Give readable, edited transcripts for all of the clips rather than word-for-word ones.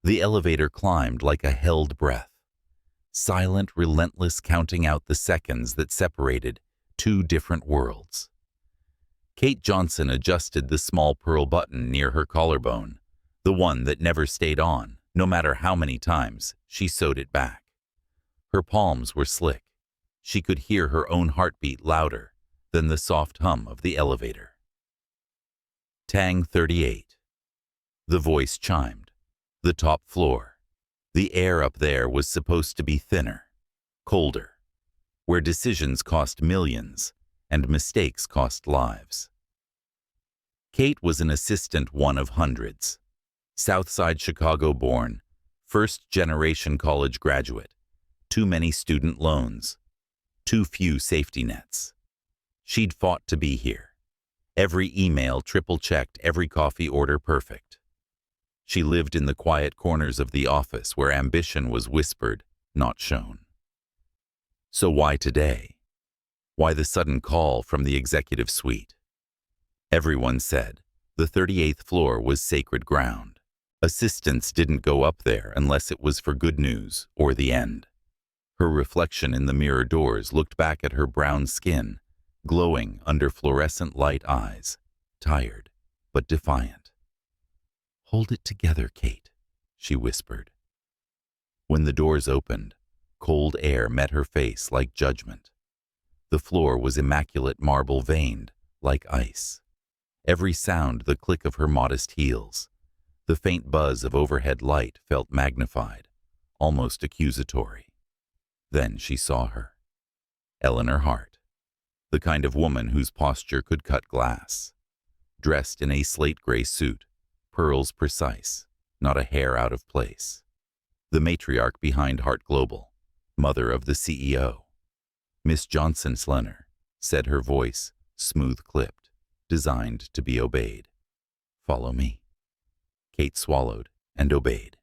The elevator climbed like a held breath, silent, relentless, counting out the seconds that separated two different worlds. Kate Johnson adjusted the small pearl button near her collarbone, the one that never stayed on, no matter how many times she sewed it back. Her palms were slick. She could hear her own heartbeat louder than the soft hum of the elevator. Tang 38. The voice chimed. The top floor. The air up there was supposed to be thinner, colder, where decisions cost millions and mistakes cost lives. Kate was an assistant one of hundreds. Southside Chicago born, first-generation college graduate, too many student loans, too few safety nets. She'd fought to be here. Every email triple-checked, every coffee order perfect. She lived in the quiet corners of the office where ambition was whispered, not shown. So why today? Why the sudden call from the executive suite? Everyone said the 38th floor was sacred ground. Assistants didn't go up there unless it was for good news or the end. Her reflection in the mirror doors looked back at her brown skin, glowing under fluorescent light eyes, tired but defiant. "Hold it together, Kate," she whispered. When the doors opened, cold air met her face like judgment. The floor was immaculate marble veined, like ice. Every sound the click of her modest heels. The faint buzz of overhead light felt magnified, almost accusatory. Then she saw her. Eleanor Hart, the kind of woman whose posture could cut glass. Dressed in a slate-gray suit, pearls precise, not a hair out of place. The matriarch behind Hart Global, mother of the CEO. "Miss Johnson Slenner," said her voice, smooth-clipped, designed to be obeyed. "Follow me." Kate swallowed and obeyed.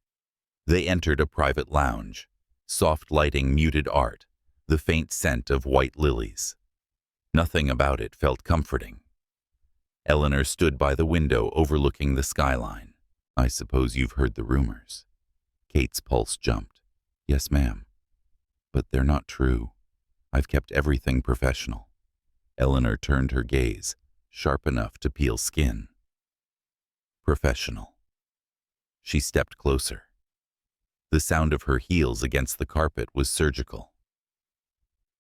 They entered a private lounge, soft lighting, muted art, the faint scent of white lilies. Nothing about it felt comforting. Eleanor stood by the window overlooking the skyline. "I suppose you've heard the rumors." Kate's pulse jumped. "Yes, ma'am. But they're not true. I've kept everything professional." Eleanor turned her gaze, sharp enough to peel skin. Professional. She stepped closer. The sound of her heels against the carpet was surgical.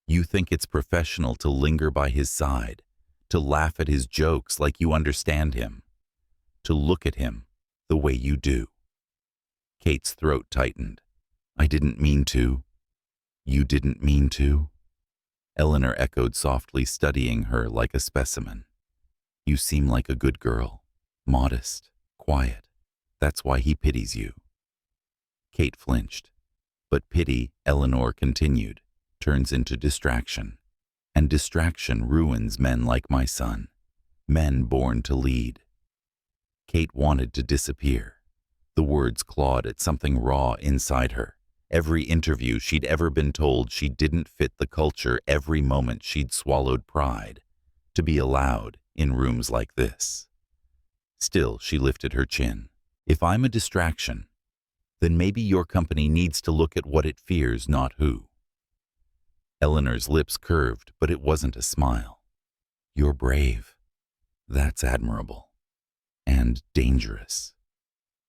"You think it's professional to linger by his side, to laugh at his jokes like you understand him, to look at him the way you do." Kate's throat tightened. "I didn't mean to." "You didn't mean to?" Eleanor echoed softly, studying her like a specimen. "You seem like a good girl, modest, quiet. That's why he pities you." Kate flinched. "But pity," Eleanor continued, "turns into distraction. And distraction ruins men like my son, men born to lead." Kate wanted to disappear. The words clawed at something raw inside her. Every interview she'd ever been told she didn't fit the culture, every moment she'd swallowed pride to be allowed in rooms like this. Still, she lifted her chin. "If I'm a distraction, then maybe your company needs to look at what it fears, not who." Eleanor's lips curved, but it wasn't a smile. "You're brave. That's admirable. And dangerous."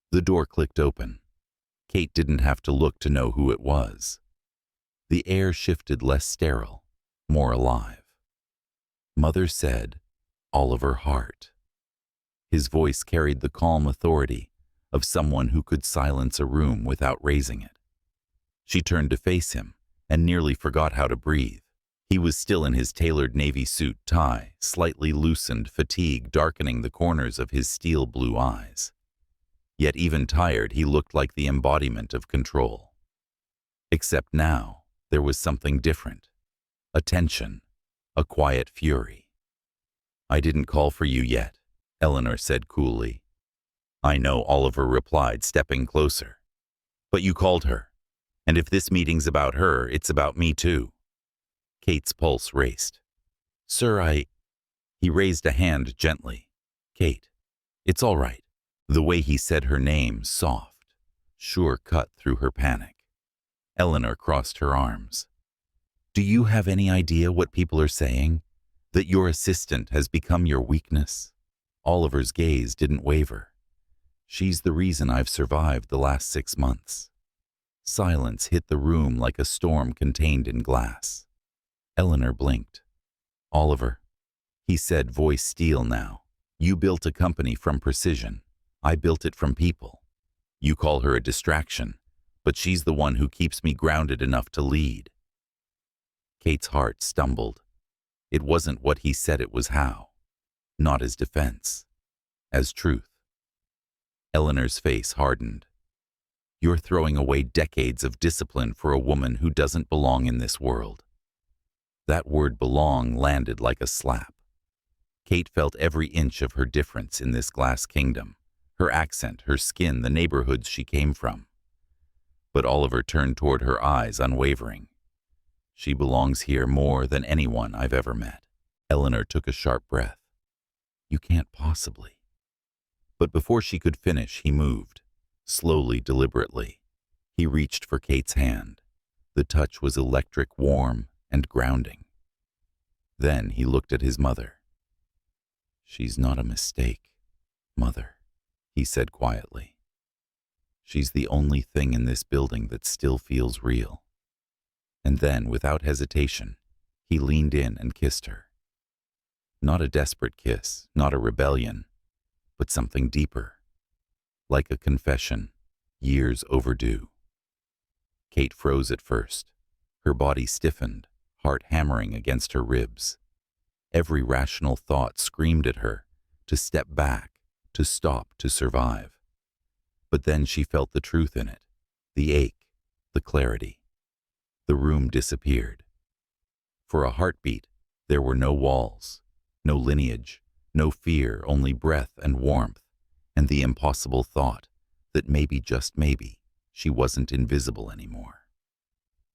The door clicked open. Kate didn't have to look to know who it was. The air shifted, less sterile, more alive. "Mother said, Oliver Hart." His voice carried the calm authority of someone who could silence a room without raising it. She turned to face him and nearly forgot how to breathe. He was still in his tailored navy suit tie, slightly loosened, fatigue darkening the corners of his steel blue eyes. Yet even tired, he looked like the embodiment of control. Except now, there was something different. A tension, a quiet fury. "I didn't call for you yet," Eleanor said coolly. "I know," Oliver replied, stepping closer. "But you called her. And if this meeting's about her, it's about me too." Kate's pulse raced. "Sir, He raised a hand gently. "Kate, it's all right." The way he said her name, soft, sure cut through her panic. Eleanor crossed her arms. Do you have any idea what people are saying? That your assistant has become your weakness? Oliver's gaze didn't waver. She's the reason I've survived the last 6 months. Silence hit the room like a storm contained in glass. Eleanor blinked. Oliver, he said, voice steel now. You built a company from precision. I built it from people. You call her a distraction, but she's the one who keeps me grounded enough to lead. Kate's heart stumbled. It wasn't what he said, it was how. Not as defense, as truth. Eleanor's face hardened. You're throwing away decades of discipline for a woman who doesn't belong in this world. That word belong landed like a slap. Kate felt every inch of her difference in this glass kingdom, her accent, her skin, the neighborhoods she came from. But Oliver turned toward her, eyes unwavering. She belongs here more than anyone I've ever met. Eleanor took a sharp breath. You can't possibly. But before she could finish, he moved, slowly, deliberately. He reached for Kate's hand. The touch was electric, warm, and grounding. Then he looked at his mother. She's not a mistake, Mother, he said quietly. She's the only thing in this building that still feels real. And then, without hesitation, he leaned in and kissed her. Not a desperate kiss, not a rebellion, but something deeper, like a confession, years overdue. Kate froze at first. Her body stiffened, heart hammering against her ribs. Every rational thought screamed at her to step back, to stop, to survive. But then she felt the truth in it, the ache, the clarity. The room disappeared. For a heartbeat, there were no walls, no lineage, no fear, only breath and warmth, and the impossible thought that maybe, just maybe, she wasn't invisible anymore.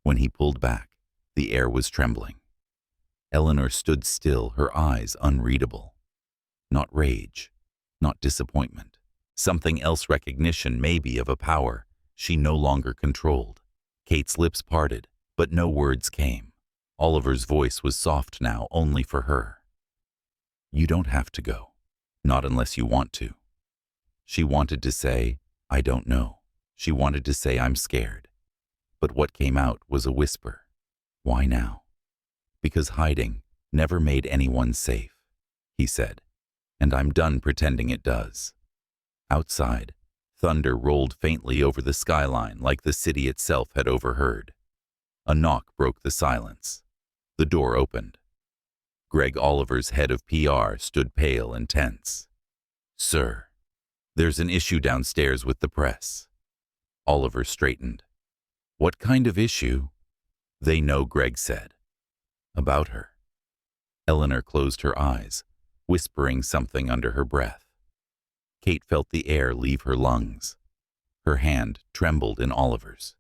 When he pulled back, the air was trembling. Eleanor stood still, her eyes unreadable. Not rage, not disappointment. Something else, recognition maybe of a power she no longer controlled. Kate's lips parted, but no words came. Oliver's voice was soft now, only for her. You don't have to go. Not unless you want to. She wanted to say, I don't know. She wanted to say, I'm scared. But what came out was a whisper. Why now? Because hiding never made anyone safe, he said, and I'm done pretending it does. Outside, thunder rolled faintly over the skyline like the city itself had overheard. A knock broke the silence. The door opened. Greg Oliver's head of PR stood pale and tense. Sir, there's an issue downstairs with the press. Oliver straightened. What kind of issue? They know, Greg said. About her. Eleanor closed her eyes, whispering something under her breath. Kate felt the air leave her lungs. Her hand trembled in Oliver's.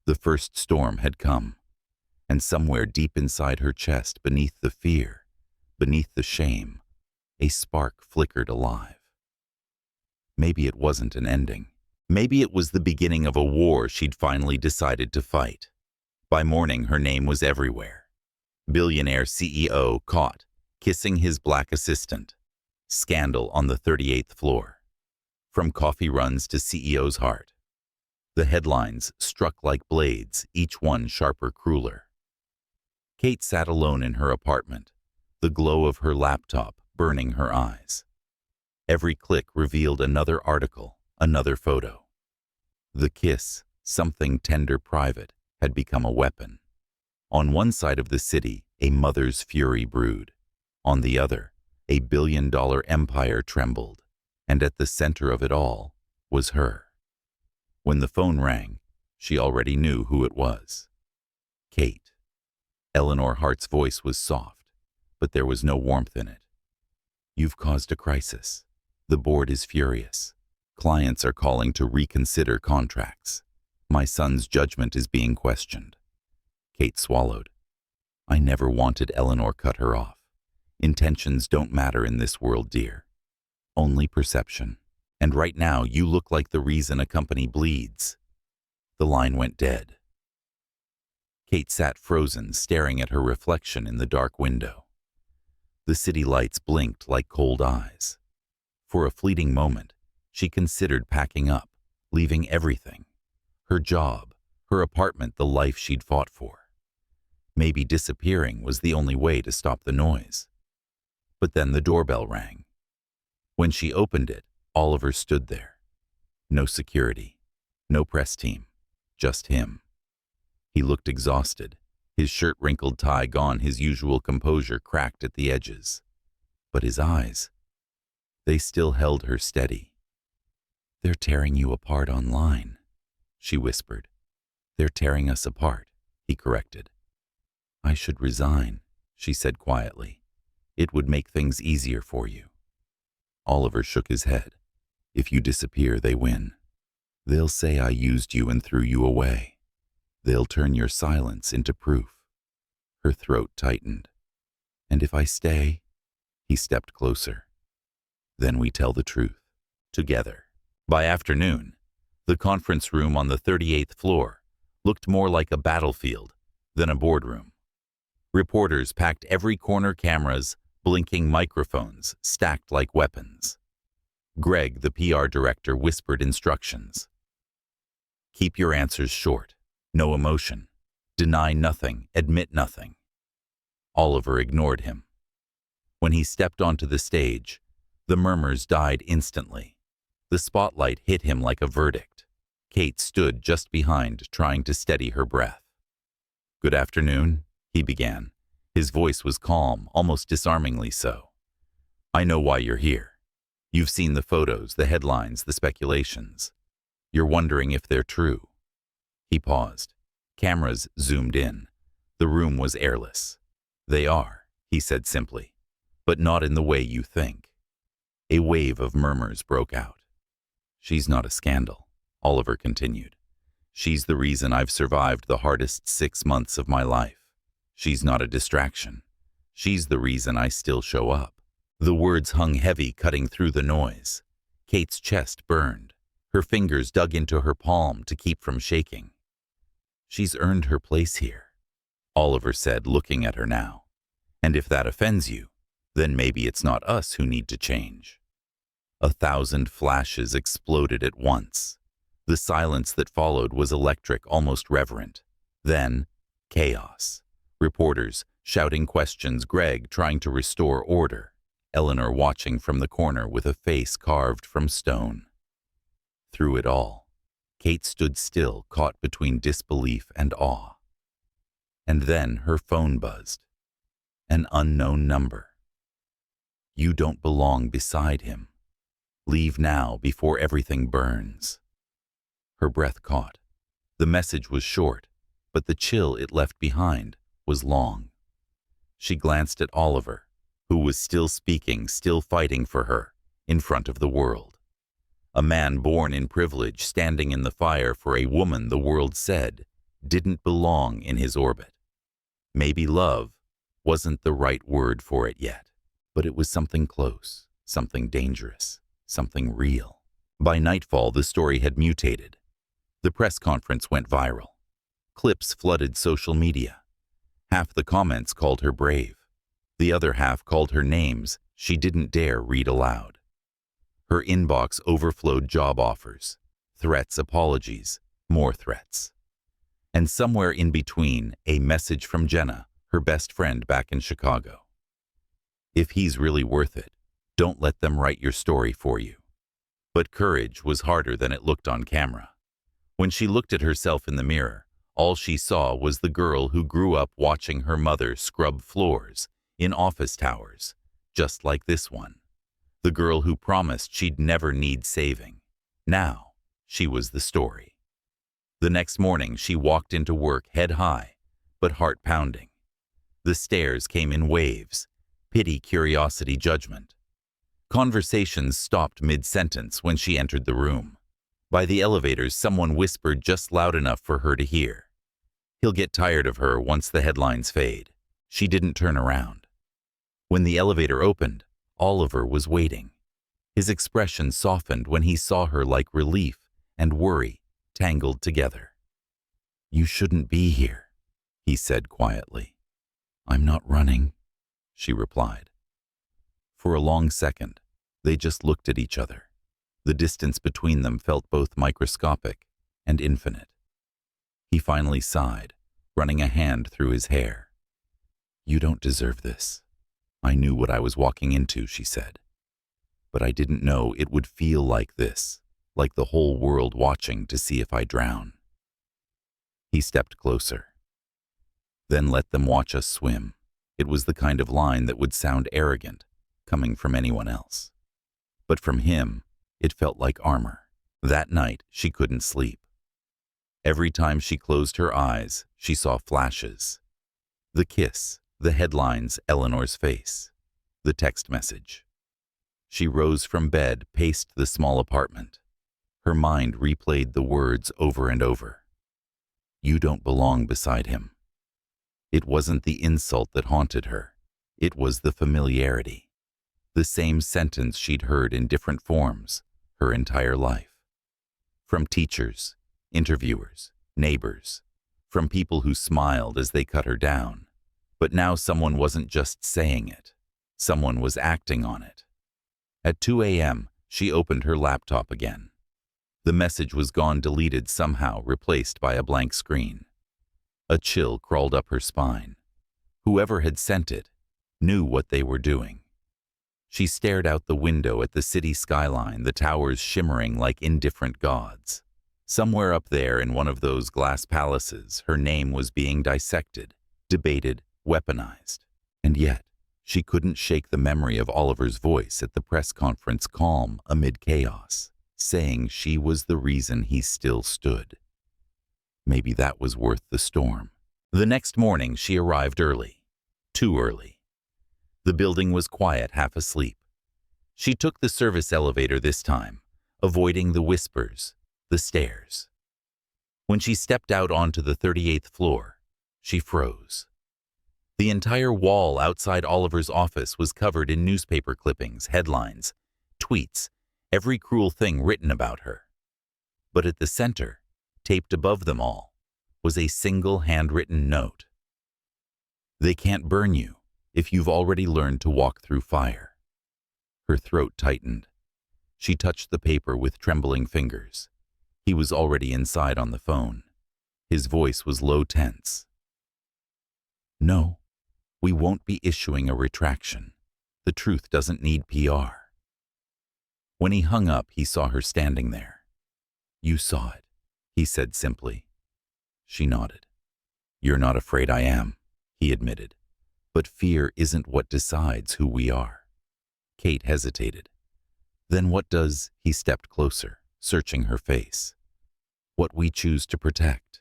The first storm had come, and somewhere deep inside her chest, beneath the fear, beneath the shame, a spark flickered alive. Maybe it wasn't an ending. Maybe it was the beginning of a war she'd finally decided to fight. By morning, her name was everywhere. Billionaire CEO caught, kissing his black assistant. Scandal on the 38th floor. From coffee runs to CEO's heart. The headlines struck like blades, each one sharper, crueler. Kate sat alone in her apartment, the glow of her laptop burning her eyes. Every click revealed another article, another photo. The kiss, something tender, private, had become a weapon. On one side of the city, a mother's fury brewed. On the other, a billion-dollar empire trembled. And at the center of it all was her. When the phone rang, she already knew who it was. Kate. Eleanor Hart's voice was soft, but there was no warmth in it. You've caused a crisis. The board is furious. Clients are calling to reconsider contracts. My son's judgment is being questioned. Kate swallowed. I never wanted. Eleanor cut her off. Intentions don't matter in this world, dear. Only perception. And right now you look like the reason a company bleeds." The line went dead. Kate sat frozen, staring at her reflection in the dark window. The city lights blinked like cold eyes. For a fleeting moment, she considered packing up, leaving everything. Her job, her apartment, the life she'd fought for. Maybe disappearing was the only way to stop the noise. But then the doorbell rang. When she opened it, Oliver stood there. No security, no press team, just him. He looked exhausted, his shirt-wrinkled tie gone, his usual composure cracked at the edges. But his eyes, they still held her steady. "They're tearing you apart online," she whispered. "They're tearing us apart," he corrected. "I should resign," she said quietly. "It would make things easier for you." Oliver shook his head. "If you disappear, they win. They'll say I used you and threw you away. They'll turn your silence into proof." Her throat tightened. "And if I stay?" He stepped closer. "Then we tell the truth, together." By afternoon, the conference room on the 38th floor looked more like a battlefield than a boardroom. Reporters packed every corner, cameras, blinking microphones stacked like weapons. Greg, the PR director, whispered instructions. "Keep your answers short. No emotion. Deny nothing. Admit nothing." Oliver ignored him. When he stepped onto the stage, the murmurs died instantly. The spotlight hit him like a verdict. Kate stood just behind, trying to steady her breath. "Good afternoon," he began. His voice was calm, almost disarmingly so. "I know why you're here. You've seen the photos, the headlines, the speculations. You're wondering if they're true." He paused. Cameras zoomed in. The room was airless. "They are," he said simply, "but not in the way you think." A wave of murmurs broke out. "She's not a scandal," Oliver continued. "She's the reason I've survived the hardest 6 months of my life. She's not a distraction. She's the reason I still show up." The words hung heavy, cutting through the noise. Kate's chest burned. Her fingers dug into her palm to keep from shaking. "She's earned her place here," Oliver said, looking at her now. "And if that offends you, then maybe it's not us who need to change." 1,000 flashes exploded at once. The silence that followed was electric, almost reverent. Then, chaos. Reporters shouting questions, Greg trying to restore order, Eleanor watching from the corner with a face carved from stone. Through it all, Kate stood still, caught between disbelief and awe. And then her phone buzzed. An unknown number. "You don't belong beside him. Leave now before everything burns." Her breath caught. The message was short, but the chill it left behind was long. She glanced at Oliver, who was still speaking, still fighting for her, in front of the world. A man born in privilege, standing in the fire for a woman the world said didn't belong in his orbit. Maybe love wasn't the right word for it yet, but it was something close, something dangerous, something real. By nightfall, the story had mutated. The press conference went viral. Clips flooded social media. Half the comments called her brave. The other half called her names she didn't dare read aloud. Her inbox overflowed job offers, threats, apologies, more threats. And somewhere in between, a message from Jenna, her best friend back in Chicago. "If he's really worth it, don't let them write your story for you." But courage was harder than it looked on camera. When she looked at herself in the mirror, all she saw was the girl who grew up watching her mother scrub floors in office towers, just like this one. The girl who promised she'd never need saving. Now, she was the story. The next morning, she walked into work head high, but heart pounding. The stares came in waves: pity, curiosity, judgment. Conversations stopped mid-sentence when she entered the room. By the elevators, someone whispered just loud enough for her to hear. "He'll get tired of her once the headlines fade." She didn't turn around. When the elevator opened, Oliver was waiting. His expression softened when he saw her, like relief and worry tangled together. "You shouldn't be here," he said quietly. "I'm not running," she replied. For a long second, they just looked at each other. The distance between them felt both microscopic and infinite. He finally sighed, running a hand through his hair. "You don't deserve this. I knew what I was walking into," she said. "But I didn't know it would feel like this, like the whole world watching to see if I drown." He stepped closer. "Then let them watch us swim." It was the kind of line that would sound arrogant, coming from anyone else. But from him, it felt like armor. That night, she couldn't sleep. Every time she closed her eyes, she saw flashes. The kiss, the headlines, Eleanor's face, the text message. She rose from bed, paced the small apartment. Her mind replayed the words over and over. "You don't belong beside him." It wasn't the insult that haunted her. It was the familiarity. The same sentence she'd heard in different forms her entire life. From teachers, interviewers, neighbors, from people who smiled as they cut her down. But now someone wasn't just saying it. Someone was acting on it. At 2 a.m., she opened her laptop again. The message was gone, deleted somehow, replaced by a blank screen. A chill crawled up her spine. Whoever had sent it knew what they were doing. She stared out the window at the city skyline, the towers shimmering like indifferent gods. Somewhere up there in one of those glass palaces, her name was being dissected, debated, weaponized. And yet, she couldn't shake the memory of Oliver's voice at the press conference, calm amid chaos, saying she was the reason he still stood. Maybe that was worth the storm. The next morning, she arrived early. Too early. The building was quiet, half asleep. She took the service elevator this time, avoiding the whispers, the stairs. When she stepped out onto the 38th floor, she froze. The entire wall outside Oliver's office was covered in newspaper clippings, headlines, tweets, every cruel thing written about her. But at the center, taped above them all, was a single handwritten note. "They can't burn you if you've already learned to walk through fire." Her throat tightened. She touched the paper with trembling fingers. He was already inside on the phone. His voice was low, tense. "No, we won't be issuing a retraction. The truth doesn't need PR." When he hung up, he saw her standing there. "You saw it," he said simply. She nodded. "You're not afraid I am," he admitted. "But fear isn't what decides who we are." Kate hesitated. "Then what does—" He stepped closer, searching her face. "What we choose to protect."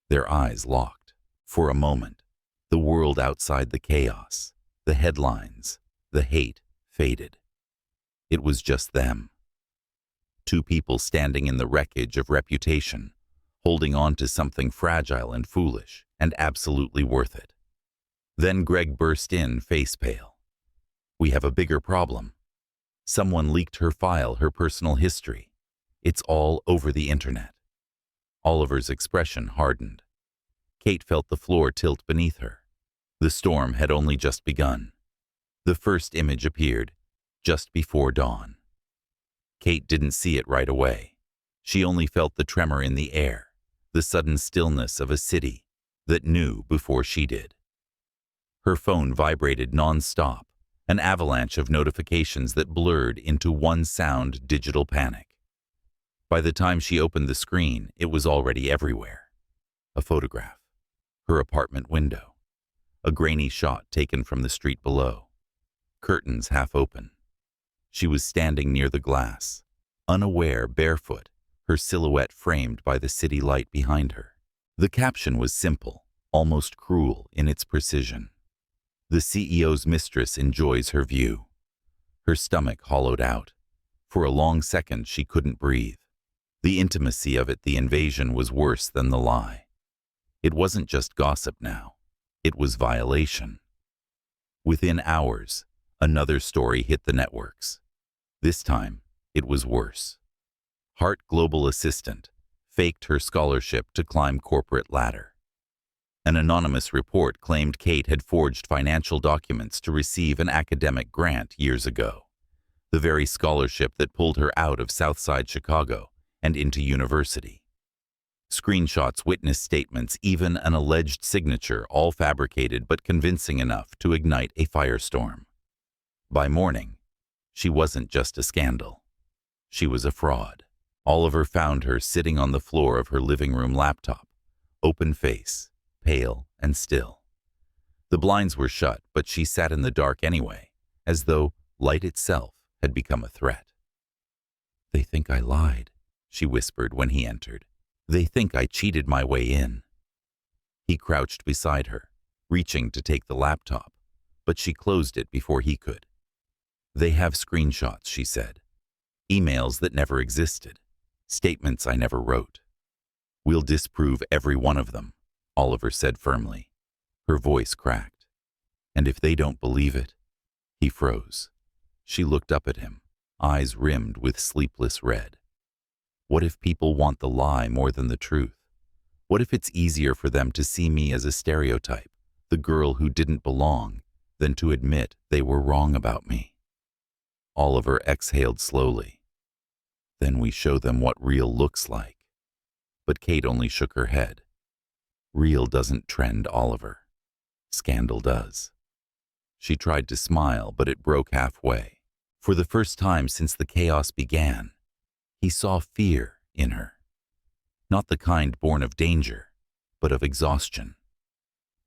Their eyes locked. For a moment, the world outside, the chaos, the headlines, the hate faded. It was just them. Two people standing in the wreckage of reputation, holding on to something fragile and foolish and absolutely worth it. Then Greg burst in, face pale. "We have a bigger problem. Someone leaked her file, her personal history. It's all over the internet." Oliver's expression hardened. Kate felt the floor tilt beneath her. The storm had only just begun. The first image appeared just before dawn. Kate didn't see it right away. She only felt the tremor in the air, the sudden stillness of a city that knew before she did. Her phone vibrated non-stop, an avalanche of notifications that blurred into one sound, digital panic. By the time she opened the screen, it was already everywhere. A photograph. Her apartment window. A grainy shot taken from the street below. Curtains half open. She was standing near the glass, unaware, barefoot, her silhouette framed by the city light behind her. The caption was simple, almost cruel in its precision. "The CEO's mistress enjoys her view." Her stomach hollowed out. For a long second, she couldn't breathe. The intimacy of it, the invasion, was worse than the lie. It wasn't just gossip now. It was violation. Within hours, another story hit the networks. This time, it was worse. Hart Global Assistant faked her scholarship to climb corporate ladder. An anonymous report claimed Kate had forged financial documents to receive an academic grant years ago, the very scholarship that pulled her out of Southside Chicago and into university. Screenshots, witness statements, even an alleged signature, all fabricated but convincing enough to ignite a firestorm. By morning, she wasn't just a scandal. She was a fraud. Oliver found her sitting on the floor of her living room laptop, open face, pale and still. The blinds were shut, but she sat in the dark anyway, as though light itself had become a threat. "They think I lied," she whispered when he entered. "They think I cheated my way in." He crouched beside her, reaching to take the laptop, but she closed it before he could. "They have screenshots," she said. "Emails that never existed. Statements I never wrote. We'll disprove every one of them," Oliver said firmly. Her voice cracked. "And if they don't believe it?" He froze. She looked up at him, eyes rimmed with sleepless red. "What if people want the lie more than the truth? What if it's easier for them to see me as a stereotype, the girl who didn't belong, than to admit they were wrong about me?" Oliver exhaled slowly. "Then we show them what real looks like." But Kate only shook her head. "Real doesn't trend, Oliver. Scandal does." She tried to smile, but it broke halfway. For the first time since the chaos began, he saw fear in her. Not the kind born of danger, but of exhaustion.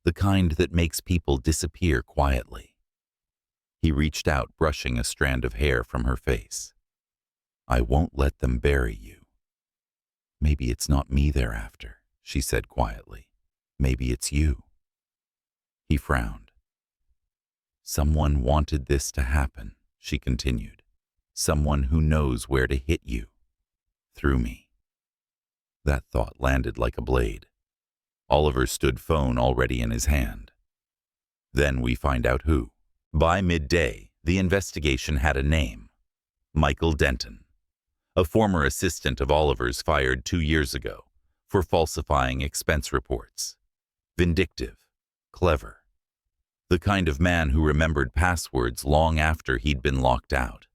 The kind that makes people disappear quietly. He reached out, brushing a strand of hair from her face. "I won't let them bury you." "Maybe it's not me they're after," she said quietly. "Maybe it's you." He frowned. "Someone wanted this to happen," she continued. "Someone who knows where to hit you. Through me." That thought landed like a blade. Oliver stood, phone already in his hand. "Then we find out who." By midday, the investigation had a name. Michael Denton, a former assistant of Oliver's fired 2 years ago for falsifying expense reports. Vindictive, clever. The kind of man who remembered passwords long after he'd been locked out.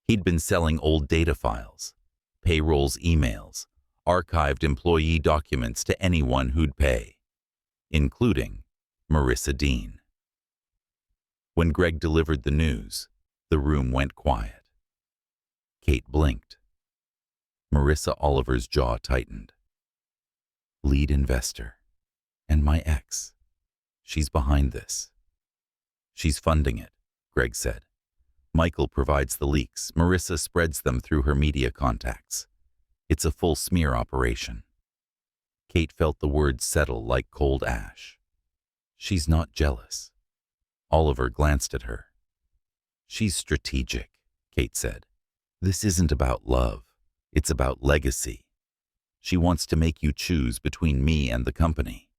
He'd been selling old data files, payrolls, emails, archived employee documents to anyone who'd pay, including Marissa Dean. When Greg delivered the news, the room went quiet. Kate blinked. Marissa Oliver's jaw tightened. "Lead investor. And my ex. She's behind this." "She's funding it," Greg said. "Michael provides the leaks. Marissa spreads them through her media contacts. It's a full smear operation." Kate felt the words settle like cold ash. "She's not jealous." Oliver glanced at her. "She's strategic," Kate said. "This isn't about love. It's about legacy. She wants to make you choose between me and the company."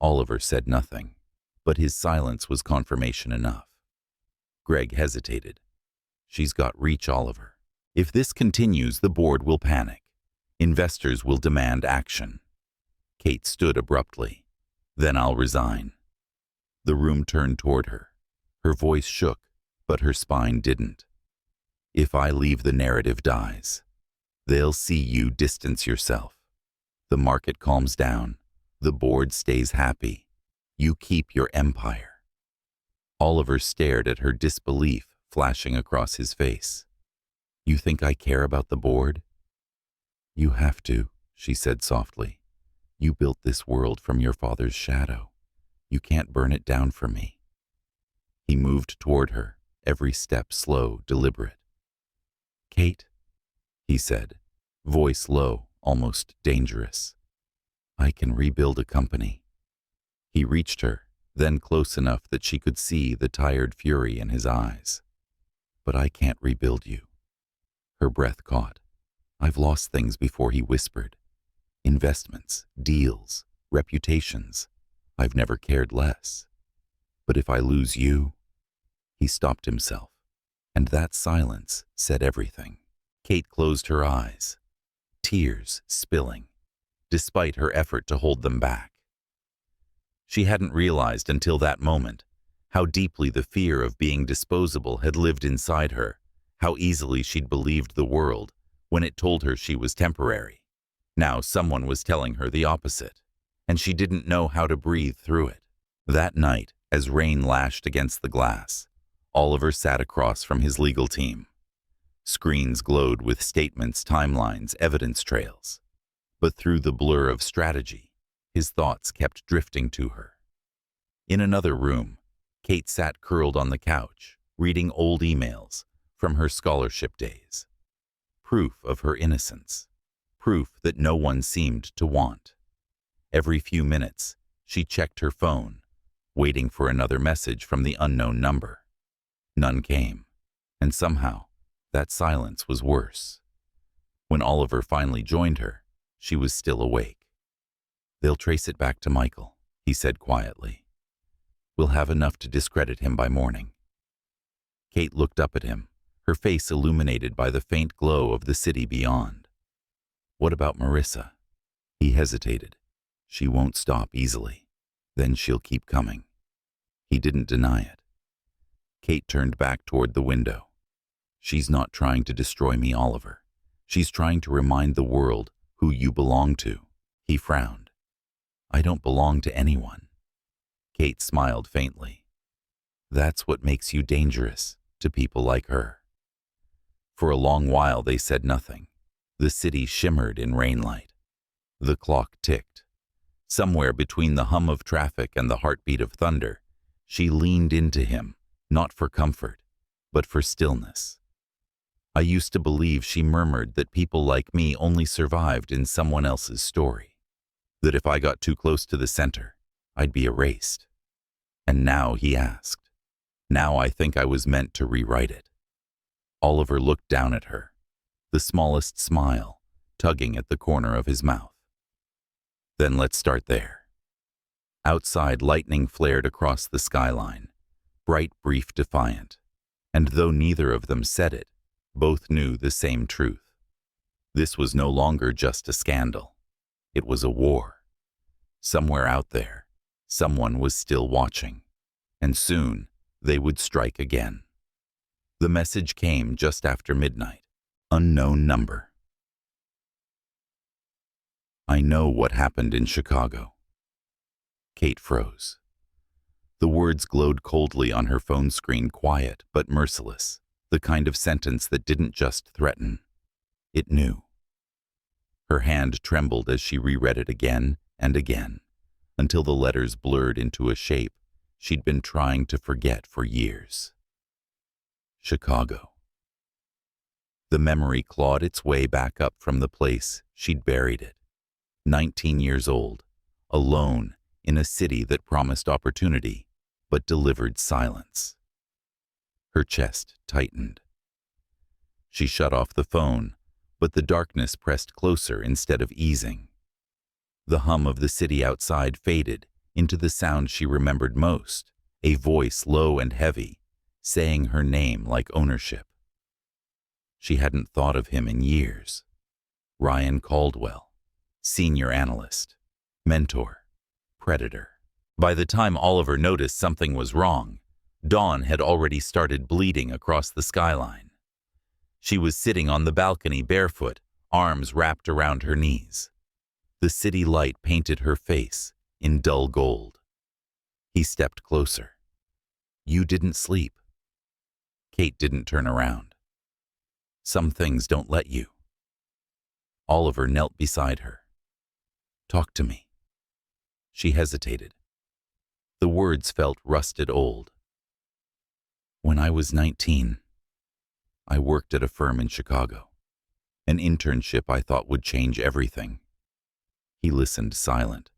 Oliver said nothing, but his silence was confirmation enough. Greg hesitated. "She's got reach, Oliver. If this continues, the board will panic. Investors will demand action." Kate stood abruptly. "Then I'll resign." The room turned toward her. Her voice shook, but her spine didn't. "If I leave, the narrative dies. They'll see you distance yourself. The market calms down. The board stays happy. You keep your empire." Oliver stared at her, disbelief flashing across his face. "You think I care about the board?" "You have to," she said softly. "You built this world from your father's shadow. You can't burn it down for me." He moved toward her, every step slow, deliberate. "Kate," he said, voice low, almost dangerous. "I can rebuild a company." He reached her, then close enough that she could see the tired fury in his eyes. "But I can't rebuild you." Her breath caught. "I've lost things before," he whispered. "Investments, deals, reputations. I've never cared less. But if I lose you—" He stopped himself. And that silence said everything. Kate closed her eyes, tears spilling, despite her effort to hold them back. She hadn't realized until that moment how deeply the fear of being disposable had lived inside her, how easily she'd believed the world when it told her she was temporary. Now someone was telling her the opposite, and she didn't know how to breathe through it. That night, as rain lashed against the glass, Oliver sat across from his legal team. Screens glowed with statements, timelines, evidence trails. But through the blur of strategy, his thoughts kept drifting to her. In another room, Kate sat curled on the couch, reading old emails from her scholarship days. Proof of her innocence. Proof that no one seemed to want. Every few minutes, she checked her phone, waiting for another message from the unknown number. None came, and somehow, that silence was worse. When Oliver finally joined her, she was still awake. "They'll trace it back to Michael," he said quietly. "We'll have enough to discredit him by morning." Kate looked up at him, her face illuminated by the faint glow of the city beyond. "What about Marissa?" He hesitated. "She won't stop easily. Then she'll keep coming." He didn't deny it. Kate turned back toward the window. "She's not trying to destroy me, Oliver. She's trying to remind the world who you belong to." He frowned. "I don't belong to anyone." Kate smiled faintly. "That's what makes you dangerous to people like her." For a long while they said nothing. The city shimmered in rainlight. The clock ticked. Somewhere between the hum of traffic and the heartbeat of thunder, she leaned into him, not for comfort, but for stillness. "I used to believe," she murmured, "that people like me only survived in someone else's story. That if I got too close to the center, I'd be erased." "And now," he asked, "now I think I was meant to rewrite it." Oliver looked down at her, the smallest smile tugging at the corner of his mouth. "Then let's start there." Outside, lightning flared across the skyline, bright, brief, defiant, and though neither of them said it, both knew the same truth. This was no longer just a scandal. It was a war. Somewhere out there, someone was still watching, and soon they would strike again. The message came just after midnight. Unknown number. "I know what happened in Chicago." Kate froze. The words glowed coldly on her phone screen, quiet but merciless, the kind of sentence that didn't just threaten. It knew. Her hand trembled as she reread it again and again, until the letters blurred into a shape she'd been trying to forget for years. Chicago. The memory clawed its way back up from the place she'd buried it. 19 years old, alone in a city that promised opportunity but delivered silence. Her chest tightened. She shut off the phone, but the darkness pressed closer instead of easing. The hum of the city outside faded into the sound she remembered most, a voice low and heavy, saying her name like ownership. She hadn't thought of him in years. Ryan Caldwell, senior analyst, mentor, predator. By the time Oliver noticed something was wrong, dawn had already started bleeding across the skyline. She was sitting on the balcony barefoot, arms wrapped around her knees. The city light painted her face in dull gold. He stepped closer. "You didn't sleep." Kate didn't turn around. "Some things don't let you." Oliver knelt beside her. "Talk to me." She hesitated. The words felt rusted old. "When I was 19, I worked at a firm in Chicago. An internship I thought would change everything." He listened, silent.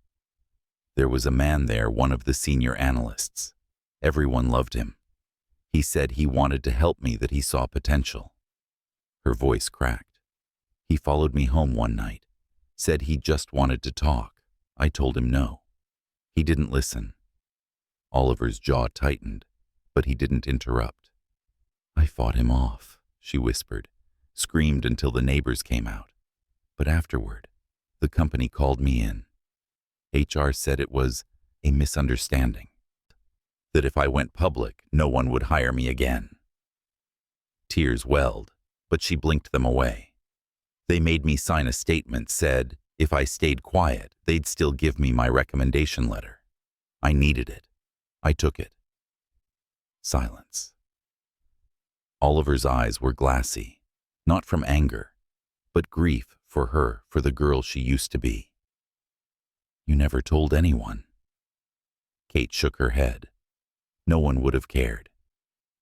"There was a man there, one of the senior analysts. Everyone loved him. He said he wanted to help me, that he saw potential." Her voice cracked. "He followed me home one night, said he just wanted to talk. I told him no. He didn't listen." Oliver's jaw tightened, but he didn't interrupt. I fought him off, she whispered, screamed until the neighbors came out. But afterward, the company called me in. HR said it was a misunderstanding, that if I went public, no one would hire me again. Tears welled, but she blinked them away. They made me sign a statement, said if I stayed quiet, they'd still give me my recommendation letter. I needed it. I took it. Silence. Oliver's eyes were glassy, not from anger, but grief for her, for the girl she used to be. You never told anyone. Kate shook her head. No one would have cared.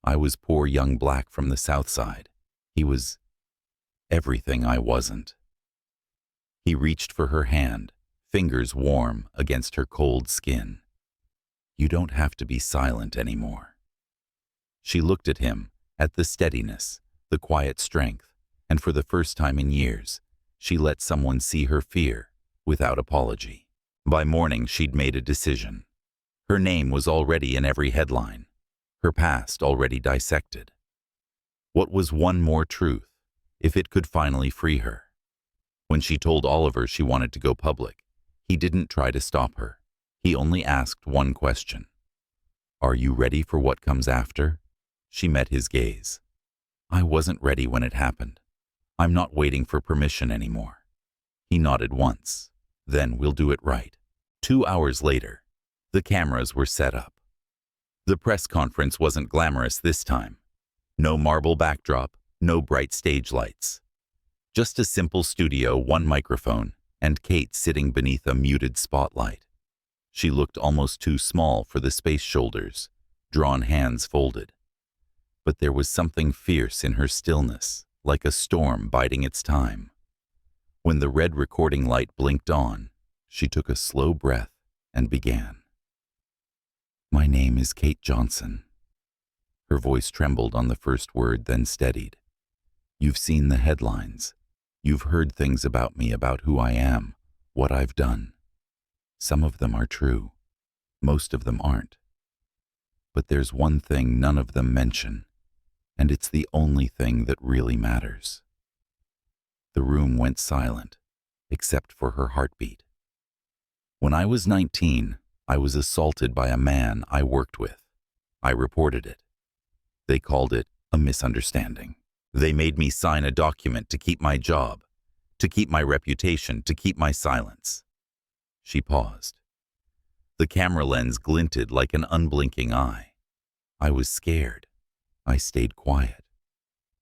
I was poor young black from the South Side. He was everything I wasn't. He reached for her hand, fingers warm against her cold skin. You don't have to be silent anymore. She looked at him, at the steadiness, the quiet strength, and for the first time in years, she let someone see her fear without apology. By morning, she'd made a decision. Her name was already in every headline, her past already dissected. What was one more truth, if it could finally free her? When she told Oliver she wanted to go public, he didn't try to stop her. He only asked one question. Are you ready for what comes after? She met his gaze. I wasn't ready when it happened. I'm not waiting for permission anymore. He nodded once. Then we'll do it right. 2 hours later, the cameras were set up. The press conference wasn't glamorous this time. No marble backdrop, no bright stage lights. Just a simple studio, one microphone, and Kate sitting beneath a muted spotlight. She looked almost too small for the space shoulders, drawn hands folded. But there was something fierce in her stillness, like a storm biding its time. When the red recording light blinked on, she took a slow breath and began. My name is Kate Johnson. Her voice trembled on the first word, then steadied. You've seen the headlines. You've heard things about me, about who I am, what I've done. Some of them are true. Most of them aren't. But there's one thing none of them mention, and it's the only thing that really matters. The room went silent, except for her heartbeat. When I was 19, I was assaulted by a man I worked with. I reported it. They called it a misunderstanding. They made me sign a document to keep my job, to keep my reputation, to keep my silence. She paused. The camera lens glinted like an unblinking eye. I was scared. I stayed quiet.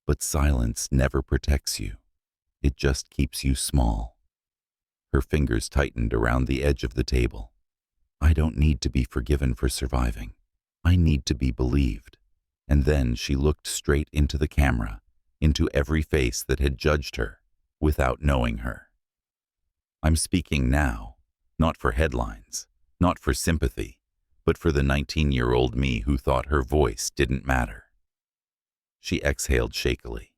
But silence never protects you. It just keeps you small. Her fingers tightened around the edge of the table. I don't need to be forgiven for surviving. I need to be believed. And then she looked straight into the camera, into every face that had judged her, without knowing her. I'm speaking now, not for headlines, not for sympathy, but for the 19-year-old me who thought her voice didn't matter. She exhaled shakily.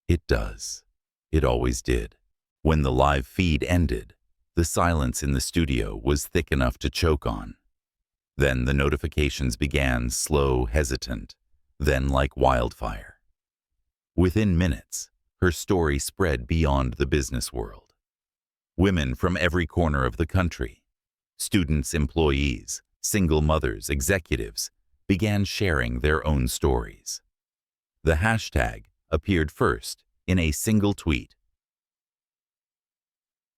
It does. It always did. When the live feed ended, the silence in the studio was thick enough to choke on. Then the notifications began, slow, hesitant, then like wildfire. Within minutes, her story spread beyond the business world. Women from every corner of the country, students, employees, single mothers, executives, began sharing their own stories. The hashtag appeared first in a single tweet.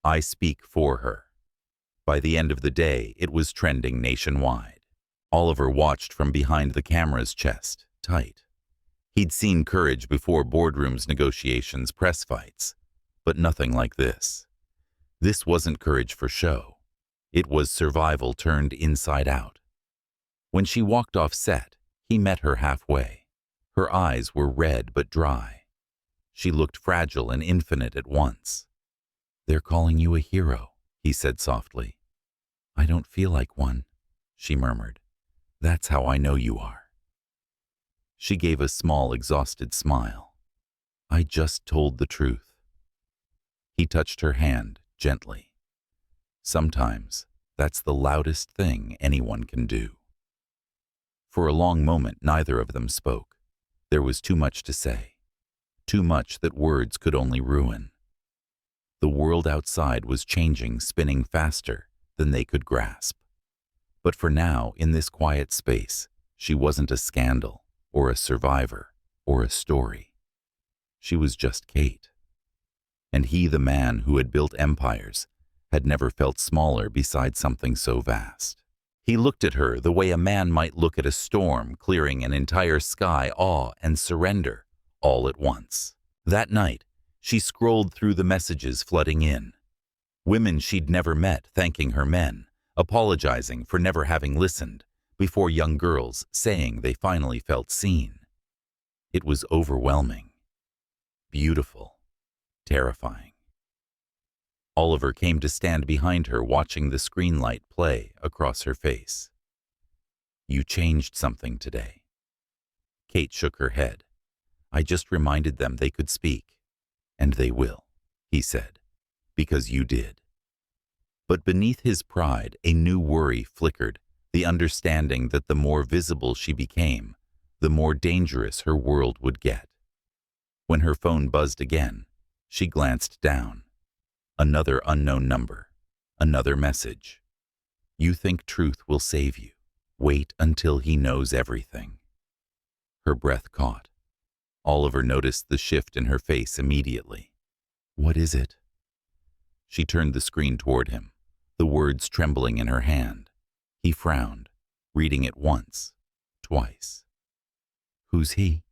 I speak for her. By the end of the day, it was trending nationwide. Oliver watched from behind the camera's chest, tight. He'd seen courage before boardrooms, negotiations, press fights, but nothing like this. This wasn't courage for show. It was survival turned inside out. When she walked off set, he met her halfway. Her eyes were red but dry. She looked fragile and infinite at once. They're calling you a hero, he said softly. I don't feel like one, she murmured. That's how I know you are. She gave a small, exhausted smile. I just told the truth. He touched her hand gently. Sometimes that's the loudest thing anyone can do. For a long moment, neither of them spoke. There was too much to say, too much that words could only ruin. The world outside was changing, spinning faster than they could grasp. But for now, in this quiet space, she wasn't a scandal, or a survivor, or a story. She was just Kate. And he, the man who had built empires, had never felt smaller beside something so vast. He looked at her the way a man might look at a storm clearing an entire sky, awe and surrender, all at once. That night, she scrolled through the messages flooding in. Women she'd never met thanking her men, apologizing for never having listened, before young girls saying they finally felt seen. It was overwhelming, beautiful, terrifying. Oliver came to stand behind her, watching the screen light play across her face. "You changed something today." Kate shook her head. "I just reminded them they could speak. And they will," he said, "because you did." But beneath his pride, a new worry flickered, the understanding that the more visible she became, the more dangerous her world would get. When her phone buzzed again, she glanced down. Another unknown number, another message. "You think truth will save you. Wait until he knows everything." Her breath caught. Oliver noticed the shift in her face immediately. "What is it?" She turned the screen toward him, the words trembling in her hand. He frowned, reading it once, twice. "Who's he?"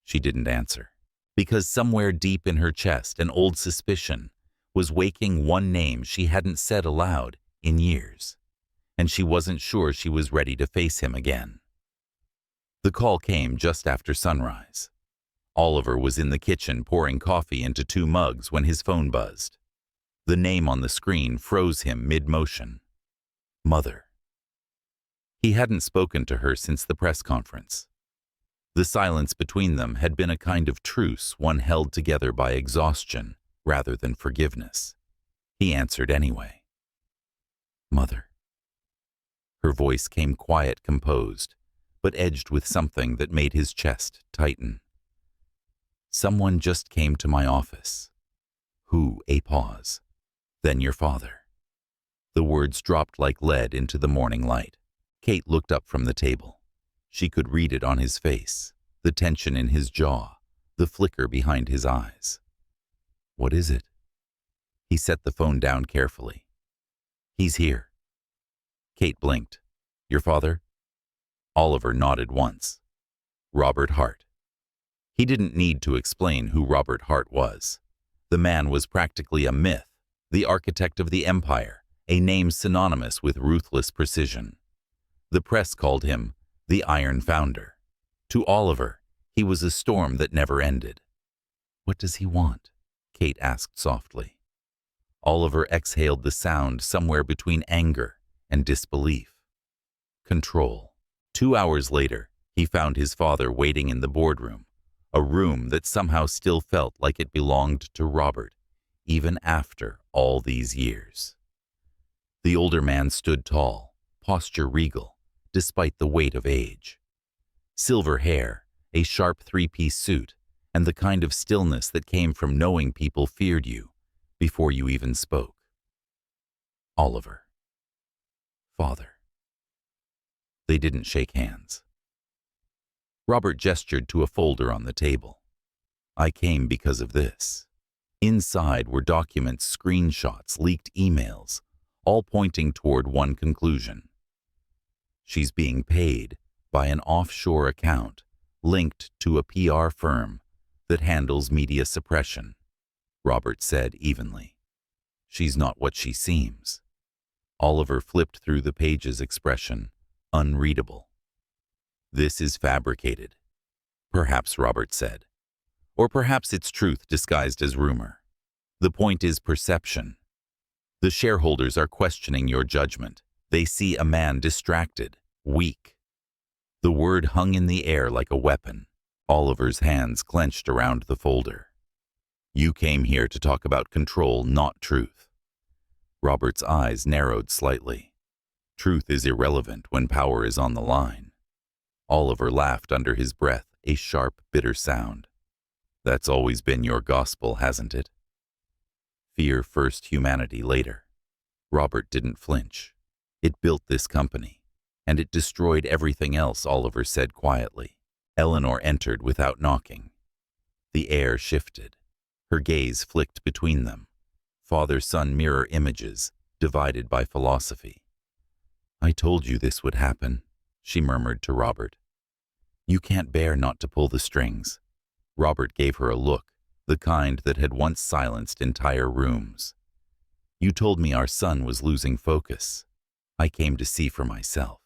She didn't answer, because somewhere deep in her chest an old suspicion was waking, one name she hadn't said aloud in years, and she wasn't sure she was ready to face him again. The call came just after sunrise. Oliver was in the kitchen pouring coffee into 2 mugs when his phone buzzed. The name on the screen froze him mid-motion. Mother. He hadn't spoken to her since the press conference. The silence between them had been a kind of truce, one held together by exhaustion rather than forgiveness. He answered anyway. "Mother." Her voice came quiet, composed, but edged with something that made his chest tighten. "Someone just came to my office." "Who?" A pause. "Then your father." The words dropped like lead into the morning light. Kate looked up from the table. She could read it on his face, the tension in his jaw, the flicker behind his eyes. "What is it?" He set the phone down carefully. "He's here." Kate blinked. "Your father?" Oliver nodded once. "Robert Hart." He didn't need to explain who Robert Hart was. The man was practically a myth, the architect of the empire, a name synonymous with ruthless precision. The press called him the Iron Founder. To Oliver, he was a storm that never ended. "What does he want?" Kate asked softly. Oliver exhaled the sound somewhere between anger and disbelief. Control. 2 hours later, he found his father waiting in the boardroom, a room that somehow still felt like it belonged to Robert, even after all these years. The older man stood tall, posture regal, despite the weight of age. Silver hair, a sharp 3-piece suit, and the kind of stillness that came from knowing people feared you before you even spoke. Oliver. Father. They didn't shake hands. Robert gestured to a folder on the table. "I came because of this." Inside were documents, screenshots, leaked emails, all pointing toward one conclusion. She's being paid by an offshore account linked to a PR firm that handles media suppression, Robert said evenly. "She's not what she seems." Oliver flipped through the pages, expression unreadable. "This is fabricated." "Perhaps," Robert said. "Or perhaps it's truth disguised as rumor. The point is perception. The shareholders are questioning your judgment. They see a man distracted, weak." The word hung in the air like a weapon. Oliver's hands clenched around the folder. "You came here to talk about control, not truth." Robert's eyes narrowed slightly. "Truth is irrelevant when power is on the line." Oliver laughed under his breath, a sharp, bitter sound. That's always been your gospel, hasn't it? Fear first, humanity later. Robert didn't flinch. It built this company, and it destroyed everything else, Oliver said quietly. Eleanor entered without knocking. The air shifted. Her gaze flicked between them. Father-son mirror images, divided by philosophy. I told you this would happen, she murmured to Robert. You can't bear not to pull the strings. Robert gave her a look, the kind that had once silenced entire rooms. You told me our son was losing focus. I came to see for myself.